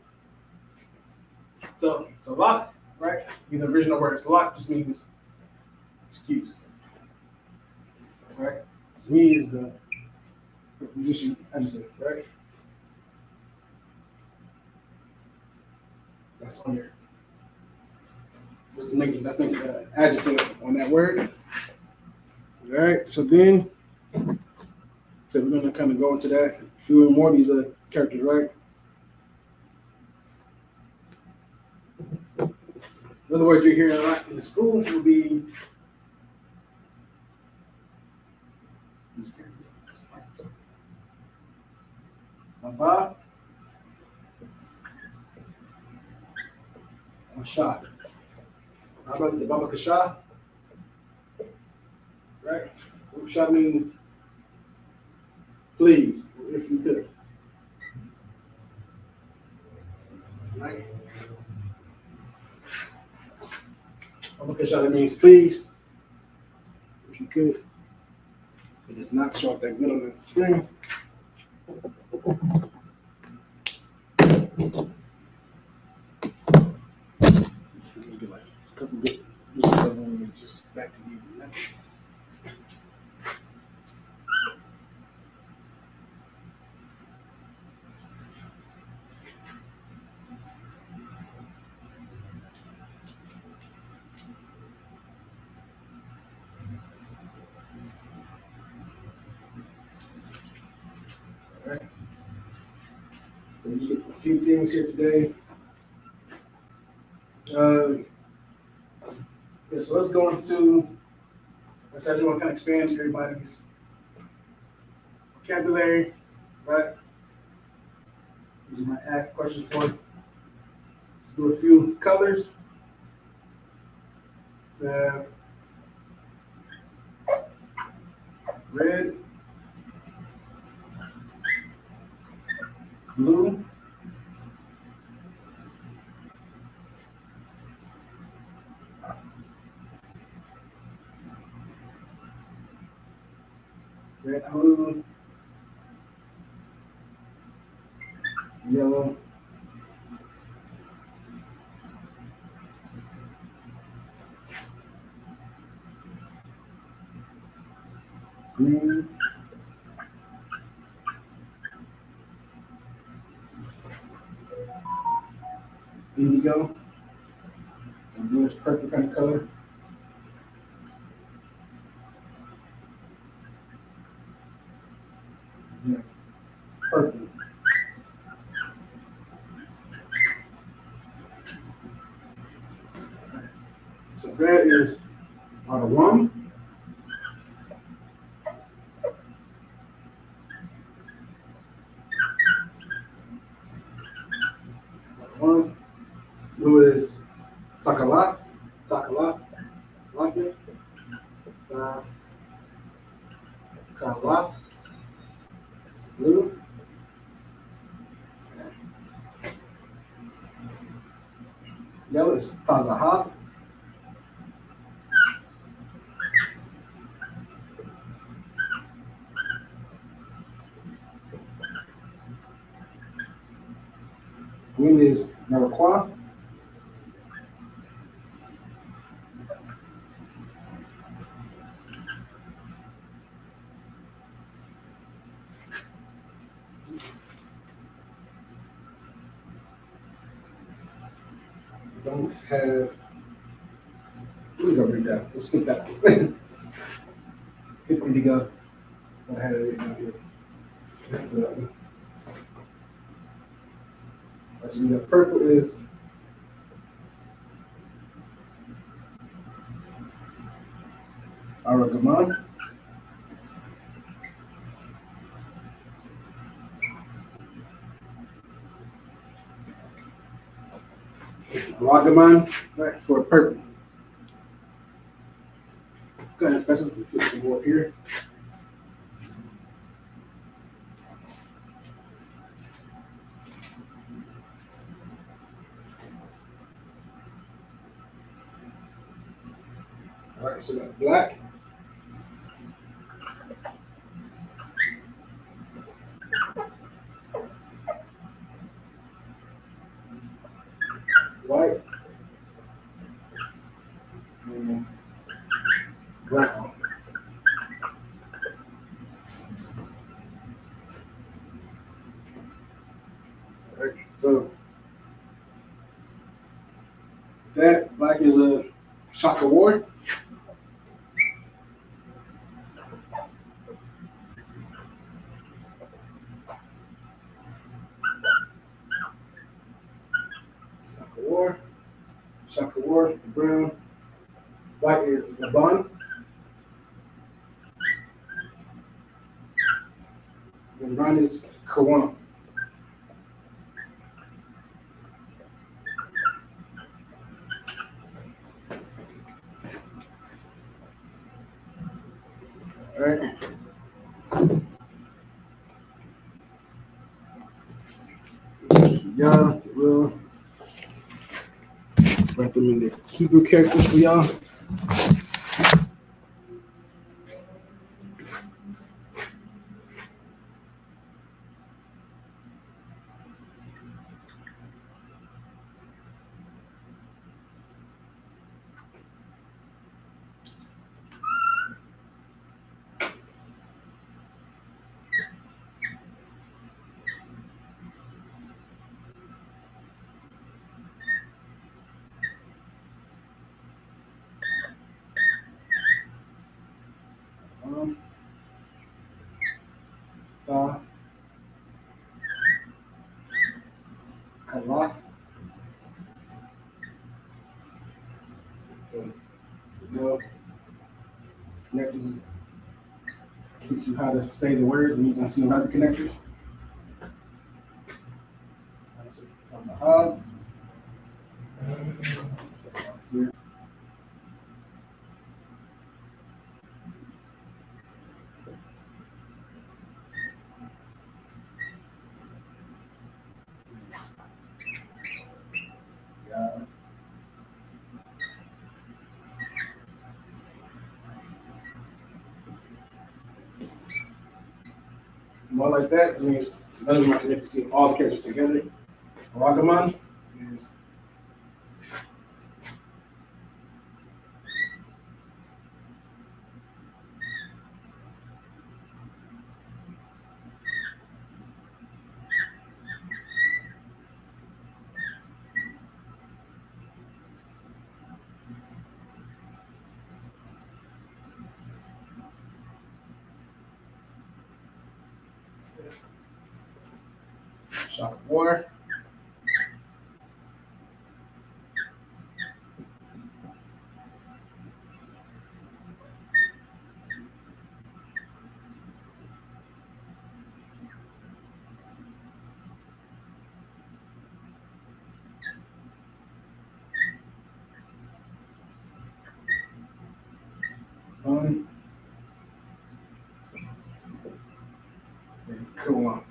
salat, right? The original word salat just means excuse, right? So he is the preposition adjective, right? That's on there. That's making the adjective on that word. All right. So then, we're gonna kind of go into that. A few more of these characters, right? Another word you're hearing a lot in the school will be Baba or Shah. How about the Baba Kasha? Right? What Shah mean? Please, if you could. Right? Baba Kasha means please, if you could. It does not show up that good on the screen. Get like a couple good just back to you. All right. So we get a few things here today. Yeah, so let's go into. I said I just want to kind of expand everybody's vocabulary, right? These are my add questions for it. Do a few colors. red, blue, red, blue, yellow, green, indigo, and bluish purple kind of color. You have purple. So red is one. One. Blue is Takalat, Takalat, Latte, Kalath, blue. Yellow is Tazaha. Green is Naraqua. Don't have. Let me go read that. Let's skip that. Skip indigo. I had it written down here. After that one. Actually, the purple is Aragaman. Aragaman, right, for purple. Go ahead, special. Put some more up here. All right, so we got black. White. And brown. All right, so that black is a Shaka Ward. Shaka Ward for brown. White is Laban. And brown is Kawan. All right. Y'all will write them in the Hebrew characters for y'all. Tha, Kalath. So, you know, connectors teach you how to say the word when you don't see them the connectors. That's a hub. Here. more like that means none of them are connected. See all the characters together. Ragaman is shock of war. And cool on.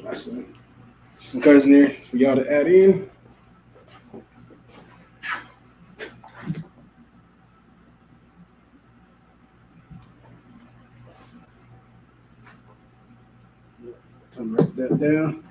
That's some cards in there for y'all to add in. Write that down.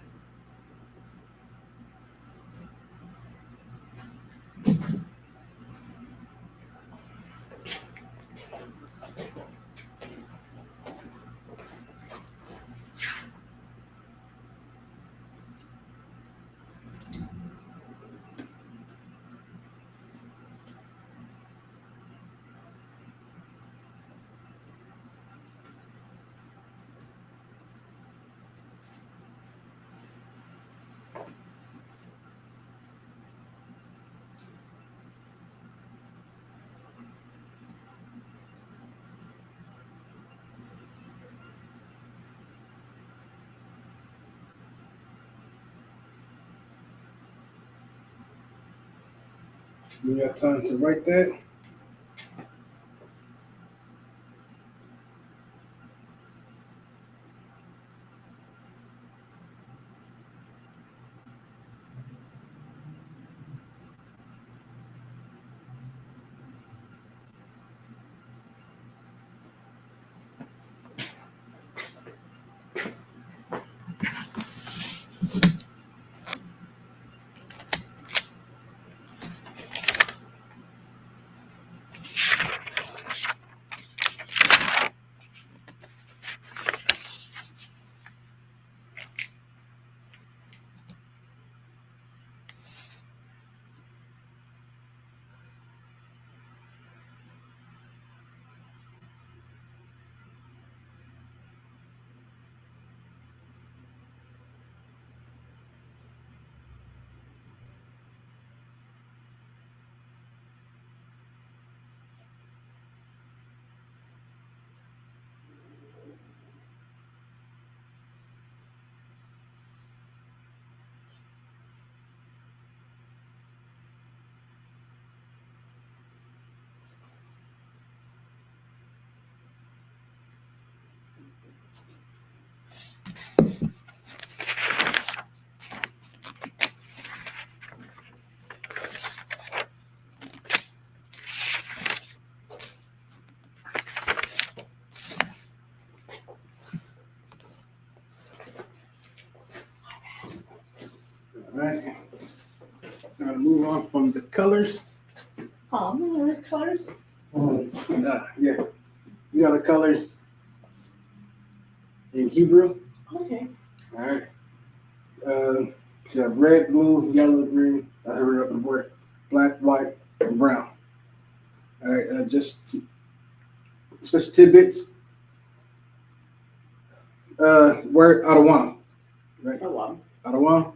You got time to write that. All right. Now to move on from the colors. Oh, there's colors. Yeah. You got the colors in Hebrew. Okay. All right. You have red, blue, yellow, green. I heard it up on the board. Black, white, and brown. All right. Just special tidbits. Word Adawan. Right. Oh wow. Adawan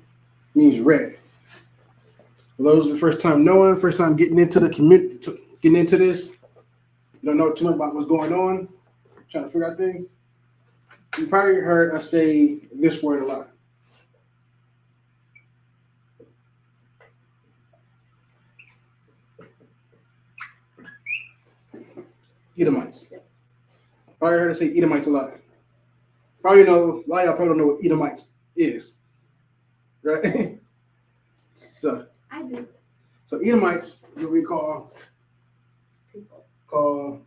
means red. For those the first time knowing, first time getting into the community, getting into this, you don't know too much about what's going on, trying to figure out things. You probably heard us say this word a lot. Edomites. Probably heard us say Edomites a lot. Probably know, a lot of y'all probably don't know what Edomites is. Right? So I do. So Edomites, what we call People.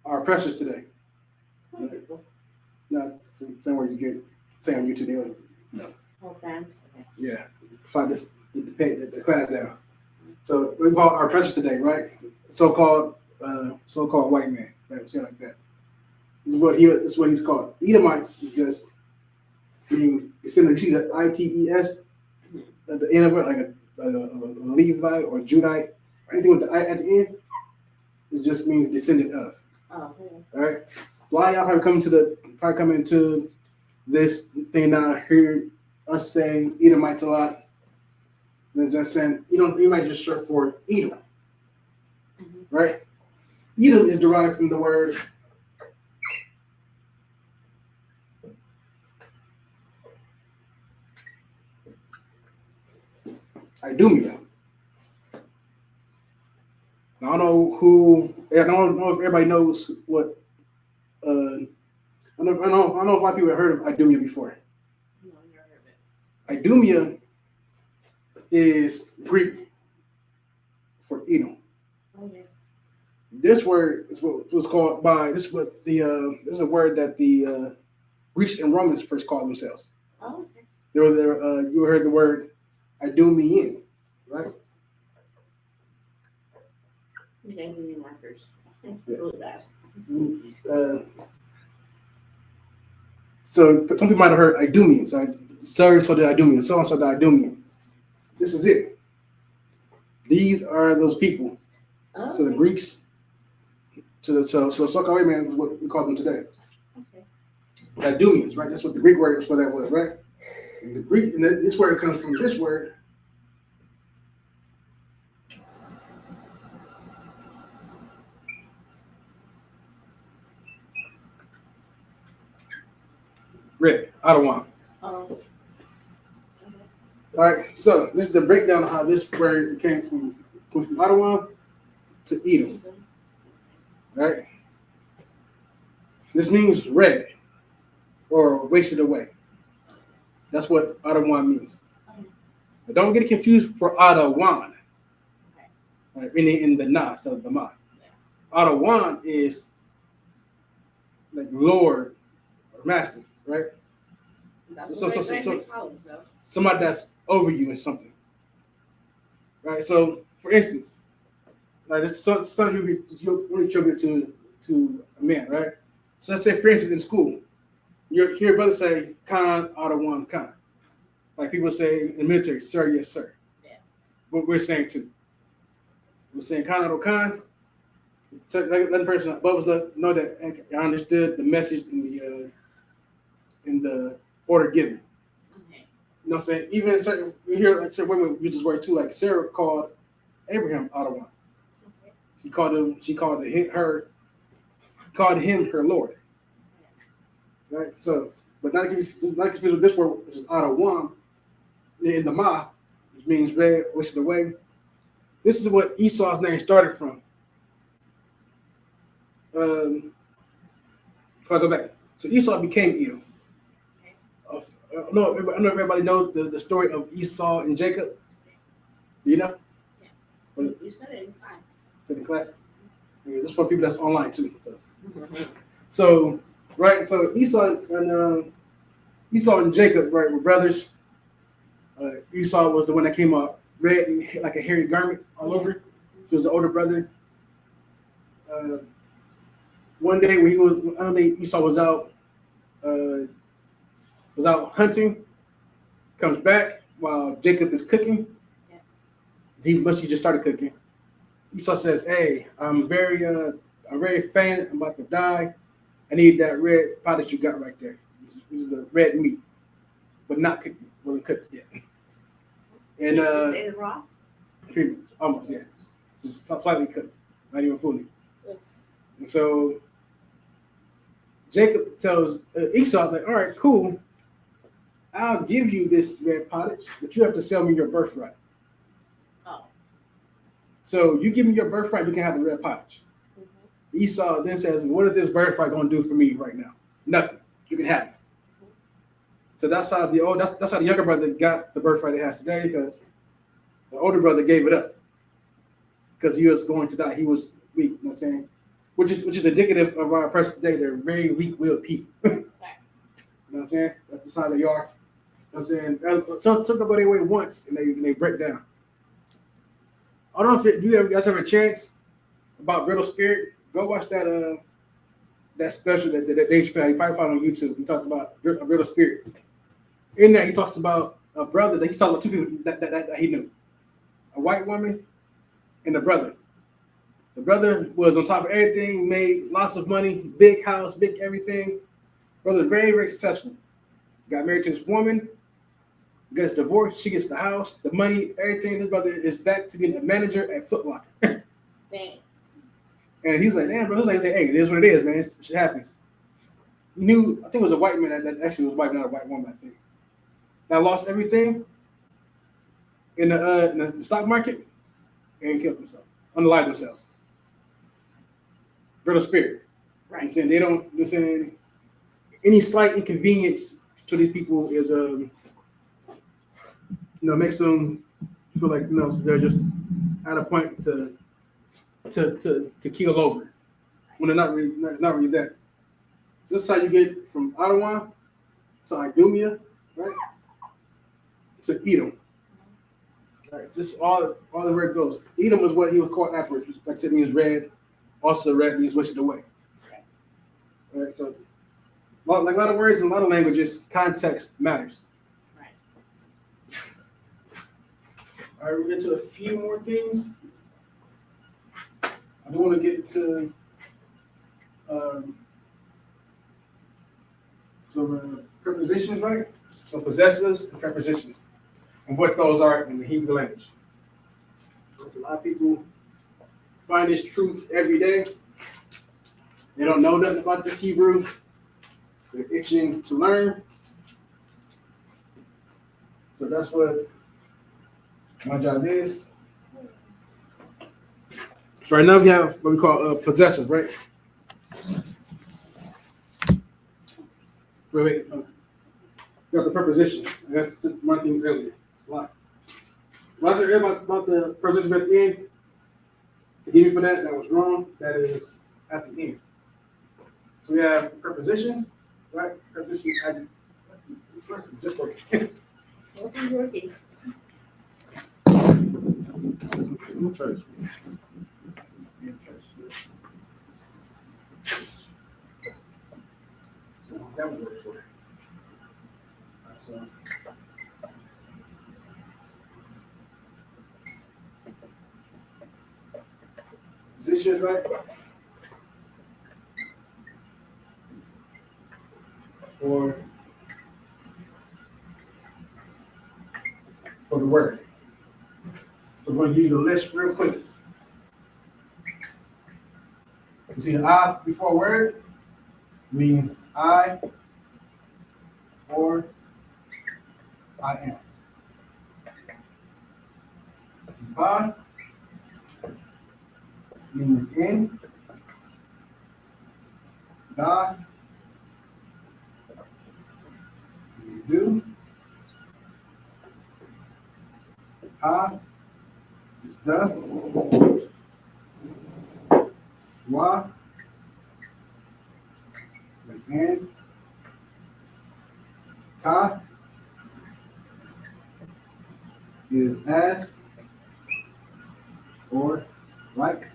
our oppressors today. What people? No, it's the same word you get. Say on YouTube, they'll Oh, fans. Okay. yeah, find the class down. So we call our oppressors today, right? So-called white man, right? Something like that. This is what he's called. Edomites is just means similar to the ITES at the end of it, like a Levite or Judite. Anything with the I at the end, it just means descendant of. Oh, okay. All right. So a lot of y'all probably come into this thing now. Hear us saying Edomites a lot. They're just saying you might just short for Edom, right? Edom is derived from the word Idumea. Now, I don't know if everybody knows what. I don't know if a lot of people have heard of Idumea before. No, never heard of it. Idumea is Greek for Edom. Okay. This word is what was called by this is what the this is a word that the Greeks and Romans first called themselves. Oh, okay. You heard the word Idumean, right? You guys need markers. Yeah. Really bad. So some people might have heard Idumean. So the Idumean, so and so the Idumean. This is it. These are those people. Oh, So the okay. Greeks. So so-called white man is what we call them today. Okay. Idumeans, right? That's what the Greek word for that was, right? And the Greek, and this word comes from this word. Red, Adawan. Oh. Okay. All right, so this is the breakdown of how this word came from Adawan to Edom. All right, this means red or wasted away. That's what Adawan means. Okay. But don't get it confused for Adawan. Okay. Right, meaning in the na instead of the ma. Adawan is like Lord or Master, right? That's So- what so- they so- call themselves. Somebody that's over you in something, right? So, for instance, like this something you really attribute to a man, right? So let's say, for instance, in school, you hear a brother say "Khan Adawan Khan," like people say in the military, "Sir, yes, sir." Yeah. What we're saying too. We're saying "Khan Adawan Khan." So let the person above us know that I understood the message in the order given. Okay. You know what I'm saying? Even in certain, we hear like certain women use this word too, like Sarah called Abraham Adawan. Okay. She called him her Lord. Right? So, but not confused with this word, which is Adawan, in the Ma, which means red, which is the way. This is what Esau's name started from. If I go back, so Esau became Edom. I know everybody knows the story of Esau and Jacob. Do you know? Yeah. You said it in class. To the class. Yeah, this is for people that's online too. So right, so Esau and Jacob, right, were brothers. Esau was the one that came up red and like a hairy garment all over. He was the older brother. One day Esau was out hunting, comes back while Jacob is cooking. Yeah. He just started cooking. Esau says, "Hey, I'm very faint. I'm about to die. I need that red pot that you got right there. This is a red meat, but not cooked. Wasn't cooked yet." And You ate it raw? pretty much, almost, yeah, just slightly cooked, not even fully. Yes. And so Jacob tells Esau, like, "All right, cool. I'll give you this red pottage, but you have to sell me your birthright. Oh. So you give me your birthright, you can have the red pottage." Mm-hmm. Esau then says, "What is this birthright going to do for me right now? Nothing. You can have it." So that's how the younger brother got the birthright he has today, because the older brother gave it up. because he was going to die. He was weak. You know what I'm saying? Which is indicative of our present day. They're very weak-willed people. You know what I'm saying? That's just how they are. You know what I'm saying? Some go their way once and they break down. I don't know if you guys have a chance about brittle spirit. Go watch that special that Dave Chappelle. You probably found on YouTube. He talks about a brittle spirit. In that, he talks about a brother that he's talking about two people that he knew, a white woman and a brother. The brother was on top of everything, made lots of money, big house, big everything. Brother very, very successful. Got married to this woman, gets divorced, she gets the house, the money, everything. This brother is back to being a manager at Foot Locker. Dang. And he's like, damn, bro. He's like, hey, it is what it is, man. Shit happens. He knew, I think it was a white man that actually was white, not a white woman, I think. That lost everything in the stock market and killed themselves, unalived themselves. Brittle spirit. Right. I'm saying they don't. I'm saying any slight inconvenience to these people is makes them feel like they're just at a point to keel over when they're not really that. So this is how you get from Ottawa to Idumea, right? To Edom. Right. This is all the where it goes. Edom was what he was called afterwards. Like I said, means red. Also, red means wish it away. All right. So, like a lot of words in a lot of languages, context matters. Right. All right, we'll get to a few more things. I do want to get into some prepositions, right? So possessives and prepositions, and what those are in the Hebrew language. There's a lot of people find this truth every day. They don't know nothing about this Hebrew. They're itching to learn. So that's what my job is. So right now we have what we call possessive, right? Wait. We got the preposition. That's one thing earlier. A lot. When I said earlier about the preposition at the end, forgive me for that. That was wrong. That is at the end. So we have prepositions, right? Prepositions. Just working. Wasn't working. I'm gonna try this. So that would work for it. So. Positions, right? For the word. So we're going to use the list real quick. You see the I before a word means I or I am. See ba means in. Da means do. Ha is the. Wa is in. Ka is as or like.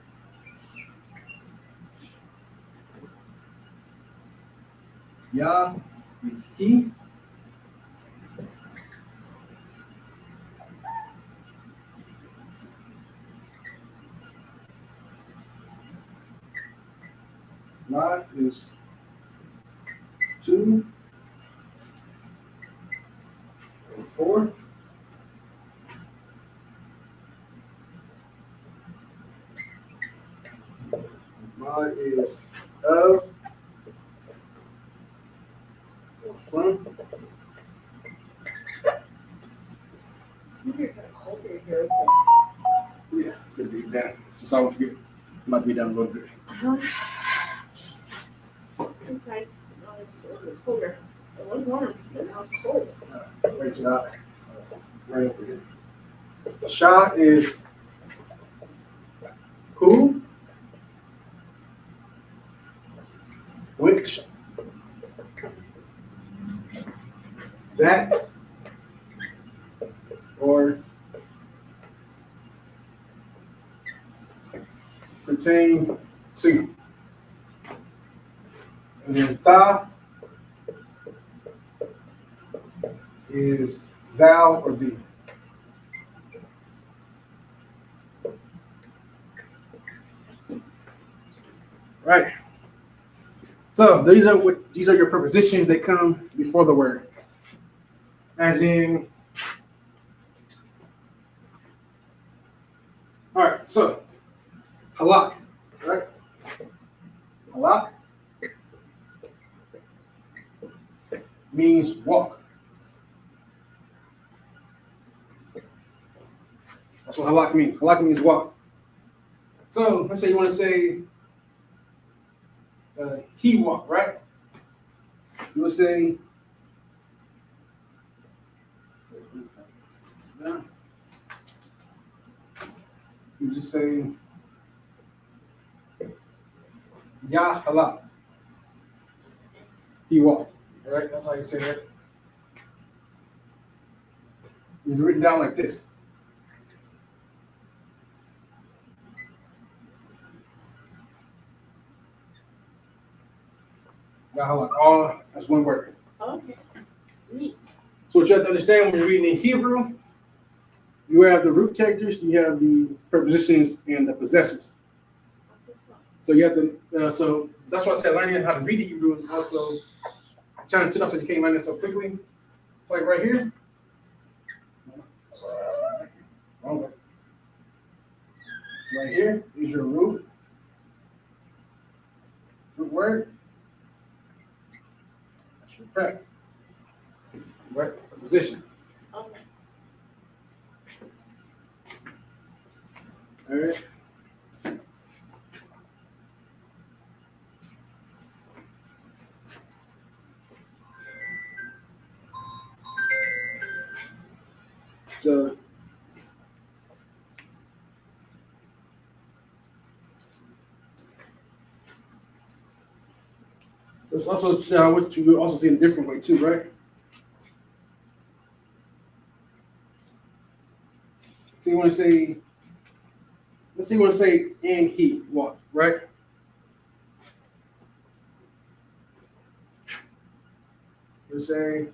Ya is he. La is two or four. Ma is of or from. You're kind of cold in here. Yeah, could be that. Just I won't forget. Might be down a little bit. Okay. No, it's a little bit colder. It was warm, but now it's cold. Right to that. Right over here. Sha is which, that, or pertain to. And then tha is thou or thee. Right. So these are your prepositions that come before the word. As in, all right, so halak, right? Halak means walk. That's what halak means. Halak means walk. So let's say you want to say he walked, right? You would say you just say Yah halak. He walked. Right? That's how you say that. It's written down like this. Yah halak. All that's one word. Okay. Neat. So what you have to understand when you're reading in Hebrew, you have the root characters, you have the prepositions, and the possessives. So you have to. So that's why I said learning how to read the Hebrew is also a challenge too. So you can't learn it so quickly. It's like right here. Wrong way. Right here is your root word. That's your prep. Right? Preposition. Okay. All right. So let's also what you will also see in a different way too, right? So you want to say, let's say you want to say and he walked, right? You say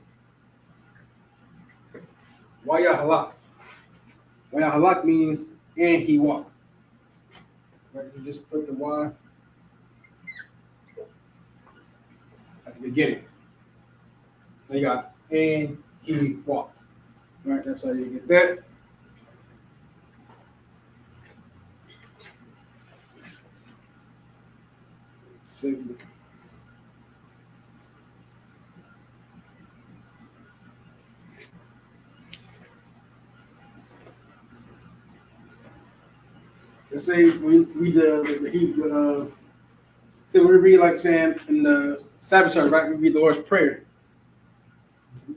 Waya halak. Waya halak means and he walked. Right? You just put the Y at the beginning. Then you got and he walked. Right? That's how you get that. Second. Let's say we read the Hebrew. So we read like saying in the Sabbath service, right? We read the Lord's Prayer.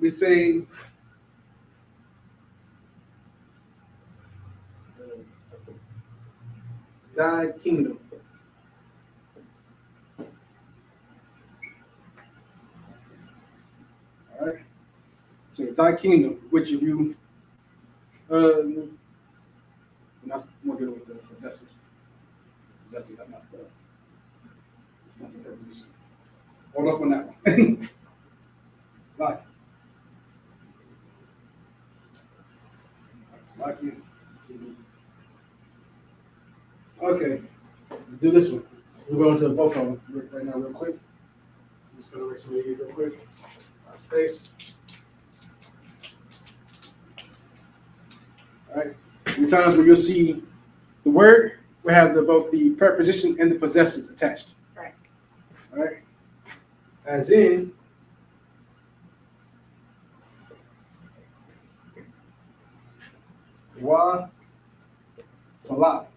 We say, "Thy kingdom." All right. So Thy kingdom, which if you, we're not more good with the possessive. Possessive, I'm not. It's not the preposition. Hold off on that one. It's like. It's like you. Okay. Do this one. We're going to both of them right now, real quick. I'm just going to write some of these real quick. Space. All right. There times where you'll see the word will have both the preposition and the possessors attached. Right. All right. As in, wa salat.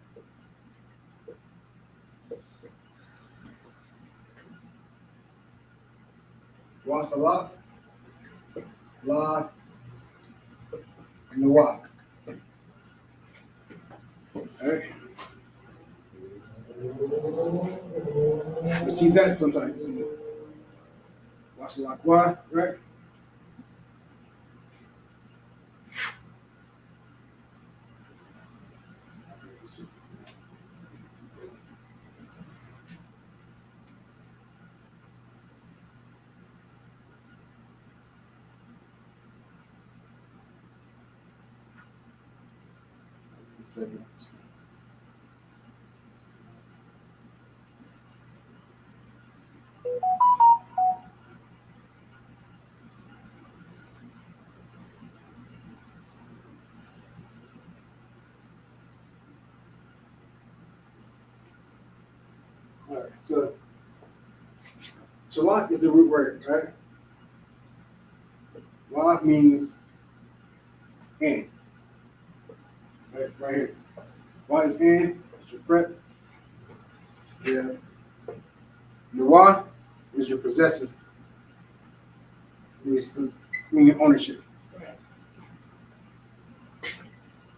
Wa salat. La Nawa. All right. You see that sometimes. Washalakwa, right? Second. All right, so Shalak is the root word, right? Wa means and, right here. Wa is and, it's your prep. Yeah. Your wa is your possessive, meaning ownership. Right.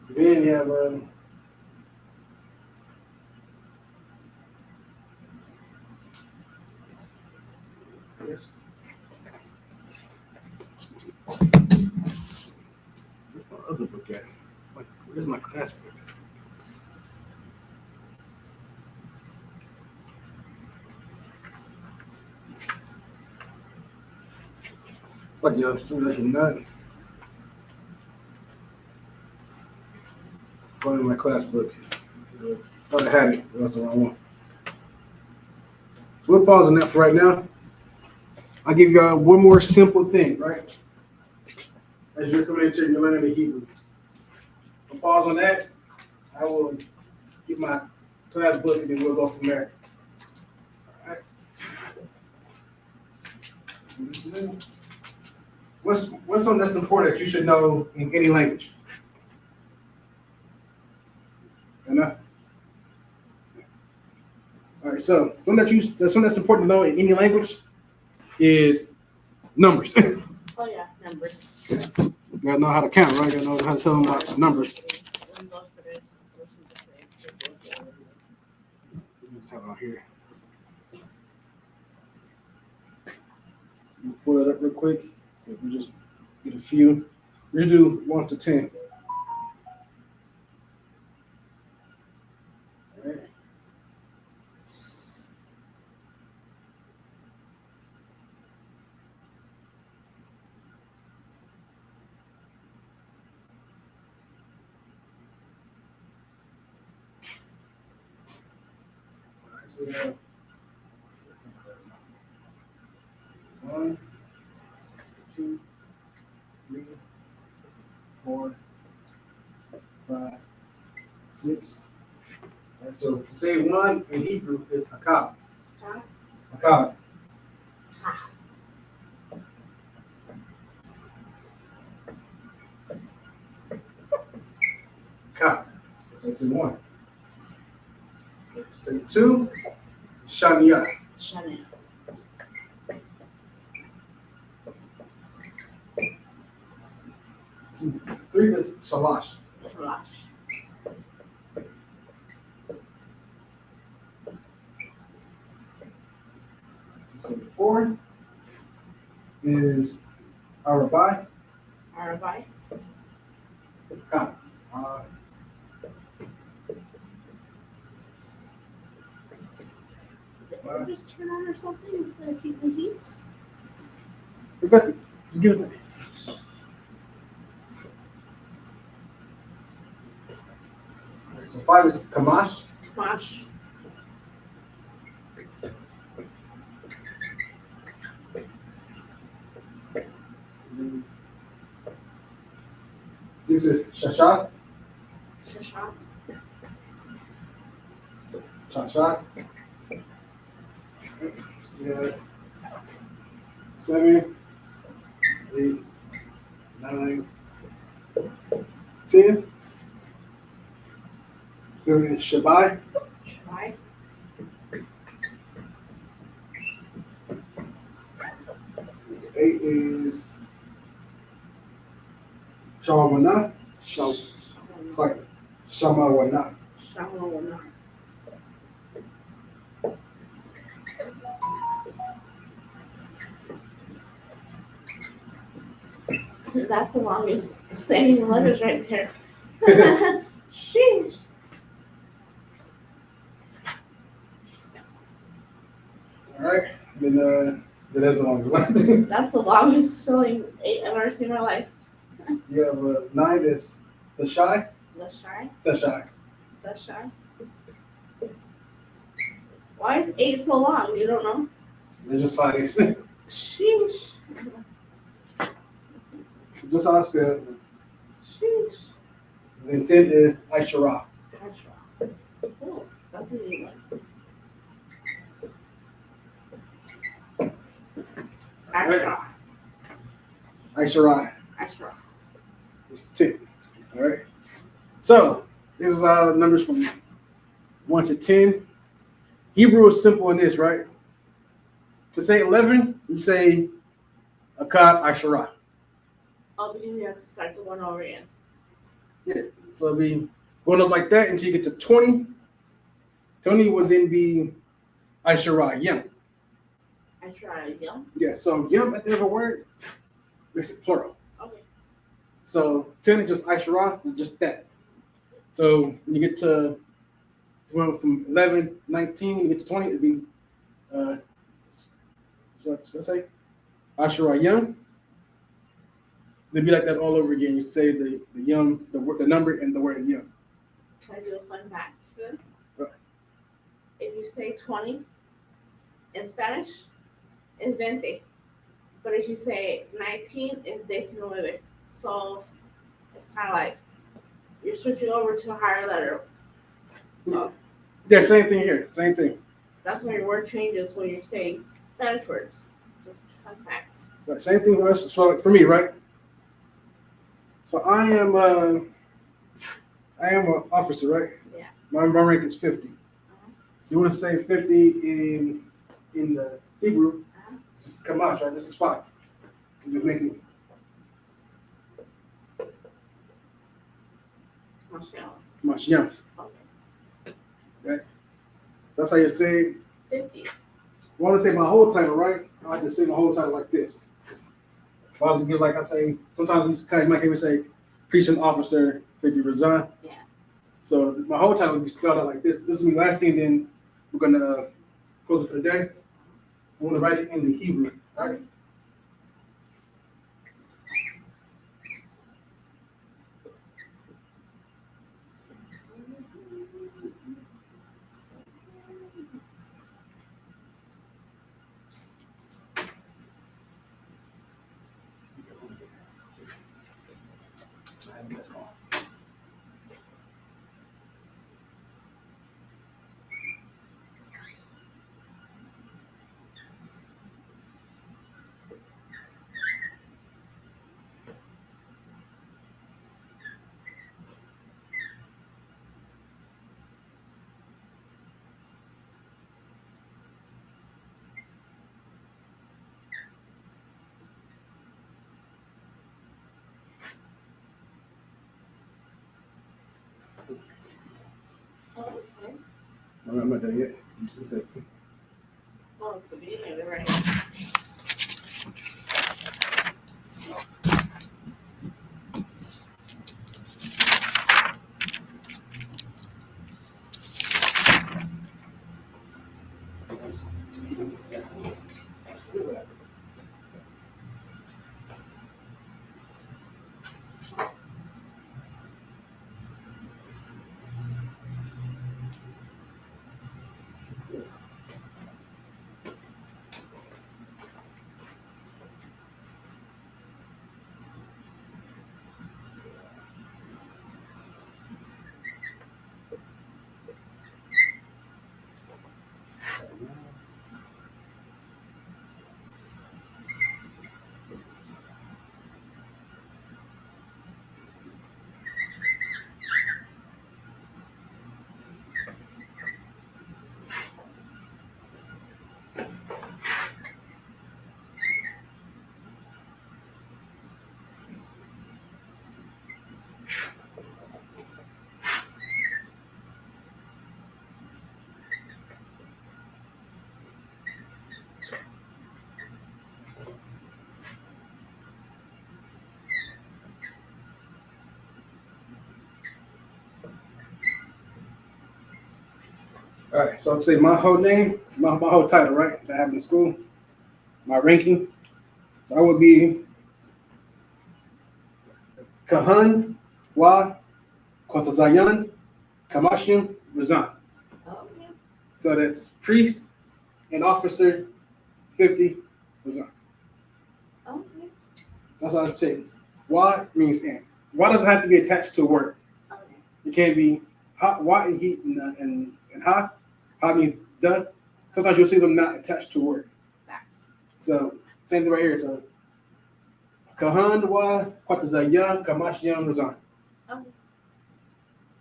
Then you have where's my other book at? Where's my class book? Fuck y'all, still like a nut. Finding my class book. Thought I had it, but that's the wrong one. So we're pausing that for right now. I'll give you one more simple thing, right? As you're coming into your learning the Hebrew. I'll pause on that. I will get my class book and then we'll go from there. All right. What's something that's important that you should know in any language? Enough? All right, so something that's important to know in any language is numbers. You Oh yeah, numbers. gotta know how to count, right? You gotta know how to tell them about the numbers. Tell out here. Pull that up real quick. So we just get a few. We just do 1 to 10. All right. So we have 1, 2, 3, 4, 5, 6. All right, so say 1 in Hebrew is akab. Akab. Akab. So say 1. Say 2, shania. Shania. 3 is shalash. Shalash. So 4 is arabai. Arabai. Come. Did it just turn on or something instead of keep the heat? We got the give it. Alright, so 5 is kamash. Kamash. 6 is shashat. Shashat. Shashat. Yeah. 7, 8, 9, 10. 7 is shabai. Shabai. 8 is shawana. It's like shamawana. Shamawana. That's the longest standing letters right there. Sheesh. All right. Then that's the longest one. That's the longest spelling I've ever seen in my life. You have 9 is the shy. Let's try. The shy. Let's try. Why is 8 so long? You don't know? They're just size. Sheesh. Just how I spell. Sheesh. Then 10 is Aishara. Oh, that's a new one. Ashra. Aishara. Ashra. It's 10. All right. So this is numbers from 1 to 10. Hebrew is simple in this, right? To say 11, you say Akkad Aishara. Oh, because you have to start the one over again. Yeah. So it'll be going up like that until you get to 20. 20 will then be Aishara, Yum. Ashra, yum. Yeah, so Yum at the end of a word makes it plural. Okay. So 10 is just Aishara, it's just that. So when you get to from 11, 19, when you get to 20, it'd be so let's say Ashura Yum. It'd be like that all over again. You say the Yum, the number, and the word Yum. Can I do a fun fact? Good. Right. If you say 20 in Spanish, it's 20. But if you say 19, it's 19. So it's kind of like you're switching over to a higher letter. So Yeah, same thing here. Same thing. that's when your word changes when you're saying Spanish words. Just fun facts. Right, same thing for us. So like for me, right? So I am an officer, right? Yeah. My rank is 50. So you want to say 50 in the Hebrew? Just Kamash, right? This is fine. You just make it. Kamash, yeah. Okay. Okay. That's how you say. 50. I want to say my whole title, right? I like to say my whole title like this. If I was to give, like I say, sometimes these guys might even say, precinct officer 50 Razan. Yeah. So my whole title would be spelled out like this. This is my last thing, then we're going to close it for the day. I want to write it in the Hebrew. All right? Oh, okay. I'm not done yet. Just a second. Oh, it's the beginning of it right here. All right, so I'll say my whole name, my whole title, right, that I have in school, my ranking. So I would be Kahan, Wa, Kotazayan, Kamashim, Razan. Okay. So that's priest and officer, 50, Razan. Okay. That's all I'm saying. Wa means and. Wa doesn't have to be attached to a word. Okay. It can be ha, wa and he and ha. Ha means the. Sometimes you'll see them not attached to a word. Facts. So same thing right here. So Kahan wa Kwatazayan Kamashiyan Razan. Okay.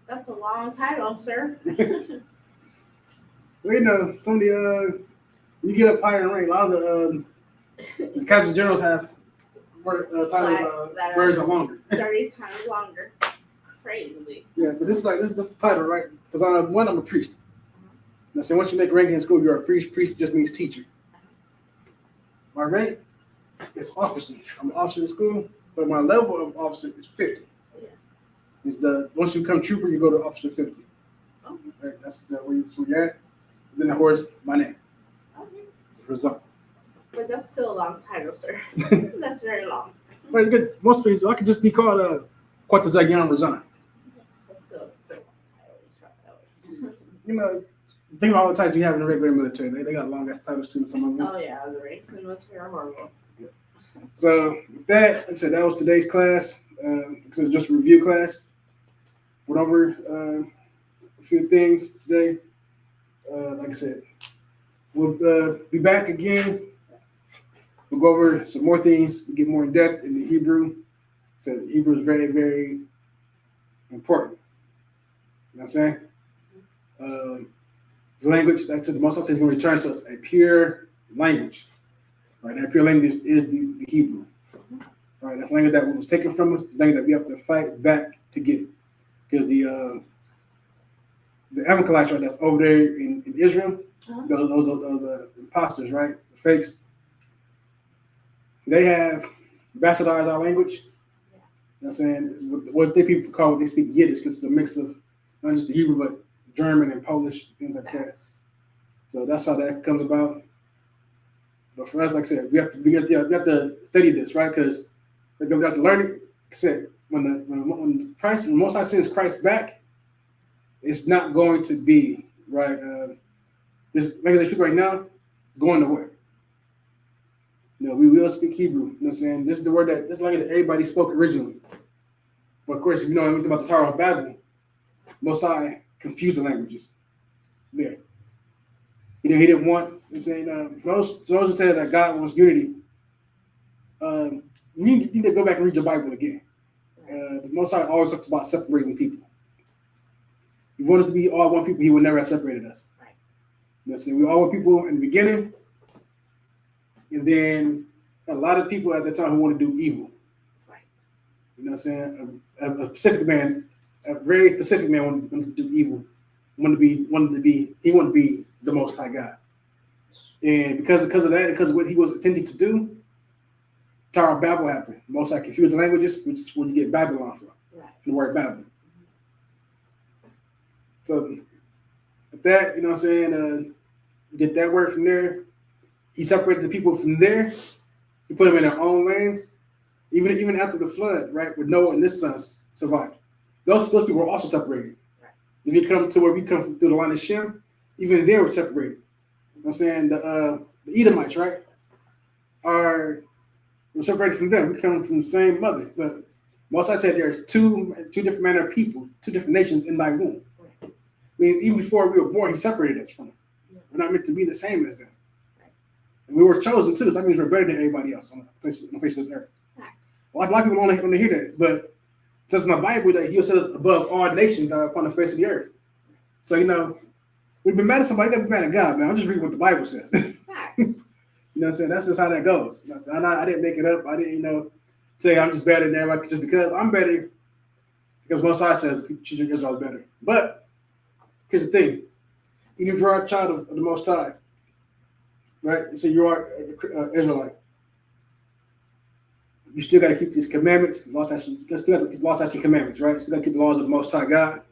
That's a long title, sir. Well, you know, some of the you get up higher in rank, a lot of the captain generals have titles That words are longer. 30 times longer. Crazy. Yeah, but this is just the title, right? Because I'm a priest. Now, so once you make rank in school, you're a priest. Priest just means teacher. My rank is officer. I'm an officer in school, but my level of officer is 50. Yeah. It's once you become trooper, you go to officer 50. Okay. Right? That's where you're at. And then, of course, my name. Okay. Result. But that's still a long title, sir. That's very long. But it's good. Most people, I could just be called Kwatazayan Razan. But still a long title. You know, think about all the titles you have in the regular military. They got long ass titles too, some of them. Oh yeah, the ranks in the military are horrible. So with that, like I said, that was today's class. It's just a review class. Went over a few things today. Like I said, we'll be back again. We'll go over some more things. We'll get more in depth in the Hebrew. So Hebrew is very, very important. You know what I'm saying? It's a language that's the most I say is going to return to us a pure language. Right? That pure language is the Hebrew. Right? That's language that was taken from us, the language that we have to fight back to get. Because the Amalekites, right, that's over there in Israel, those imposters, right? The fakes, they have bastardized our language. You know what I'm saying? What they people call what they speak Yiddish, because it's a mix of not just the Hebrew, but German and Polish, things like that. So that's how that comes about. But for us, like I said, we have to study this, right? Because we have to learn it. Like I said, when Most High sends Christ back, it's not going to be right. This language I speak right now is going nowhere. You know, we will speak Hebrew. You know what I'm saying? This is the word this language that everybody spoke originally. But of course, if you know anything about the Tower of Babel, Most High confused the languages. There. He didn't want. I'm saying for those who say that God wants unity, you need to go back and read your Bible again. The Most High always talks about separating people. If he wanted us to be all one people, he would never have separated us. Right. You know what I'm saying? We were all one people in the beginning, and then a lot of people at the time who want to do evil. Right. You know what I'm saying? A very specific man wanted to do evil. He wanted to be the Most High God. And because of that, because of what he was intending to do, Tower of Babel happened. Most High confused the languages, which is where you get Babylon from, right, from the word Babel. So with that, you know what I'm saying, get that word from there. He separated the people from there. He put them in their own lands. Even after the flood, right, with Noah and his sons survived. Those people were also separated. Right. Then we come to where we come from, through the line of Shem, even they were separated. You know what I'm saying? The Edomites, right, we're separated from them. We come from the same mother. But most I said there's two different manner of people, two different nations in thy womb. Right. I mean, even before we were born, he separated us from them. Yeah. We're not meant to be the same as them. Right. And we were chosen too, so that means we're better than everybody else on the face of this earth. Nice. A lot of people don't want to hear that, but it says in the Bible that he'll set us above all nations that are upon the face of the earth. So, you know, we've been mad at somebody, you gotta be mad at God, man. I'm just reading what the Bible says. Nice. You know what I'm saying? That's just how that goes. You know, I didn't make it up. I didn't, say I'm just better than everybody just because I'm better. Because Most High says choose Israel is better. But here's the thing: even if you are a child of the Most High, right? So you are an Israelite. You still got to keep these commandments. You still got to keep the laws, statutes, and commandments, right? You still got to keep the laws of the Most High God.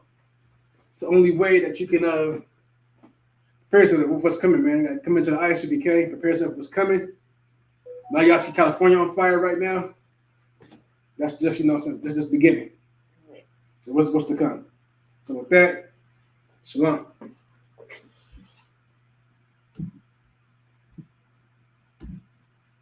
It's the only way that you can prepare yourself for what's coming, man. Like, come into the ISUPK, prepare yourself for what's coming. Now y'all see California on fire right now. That's just, that's just beginning. So what's to come? So with that, shalom.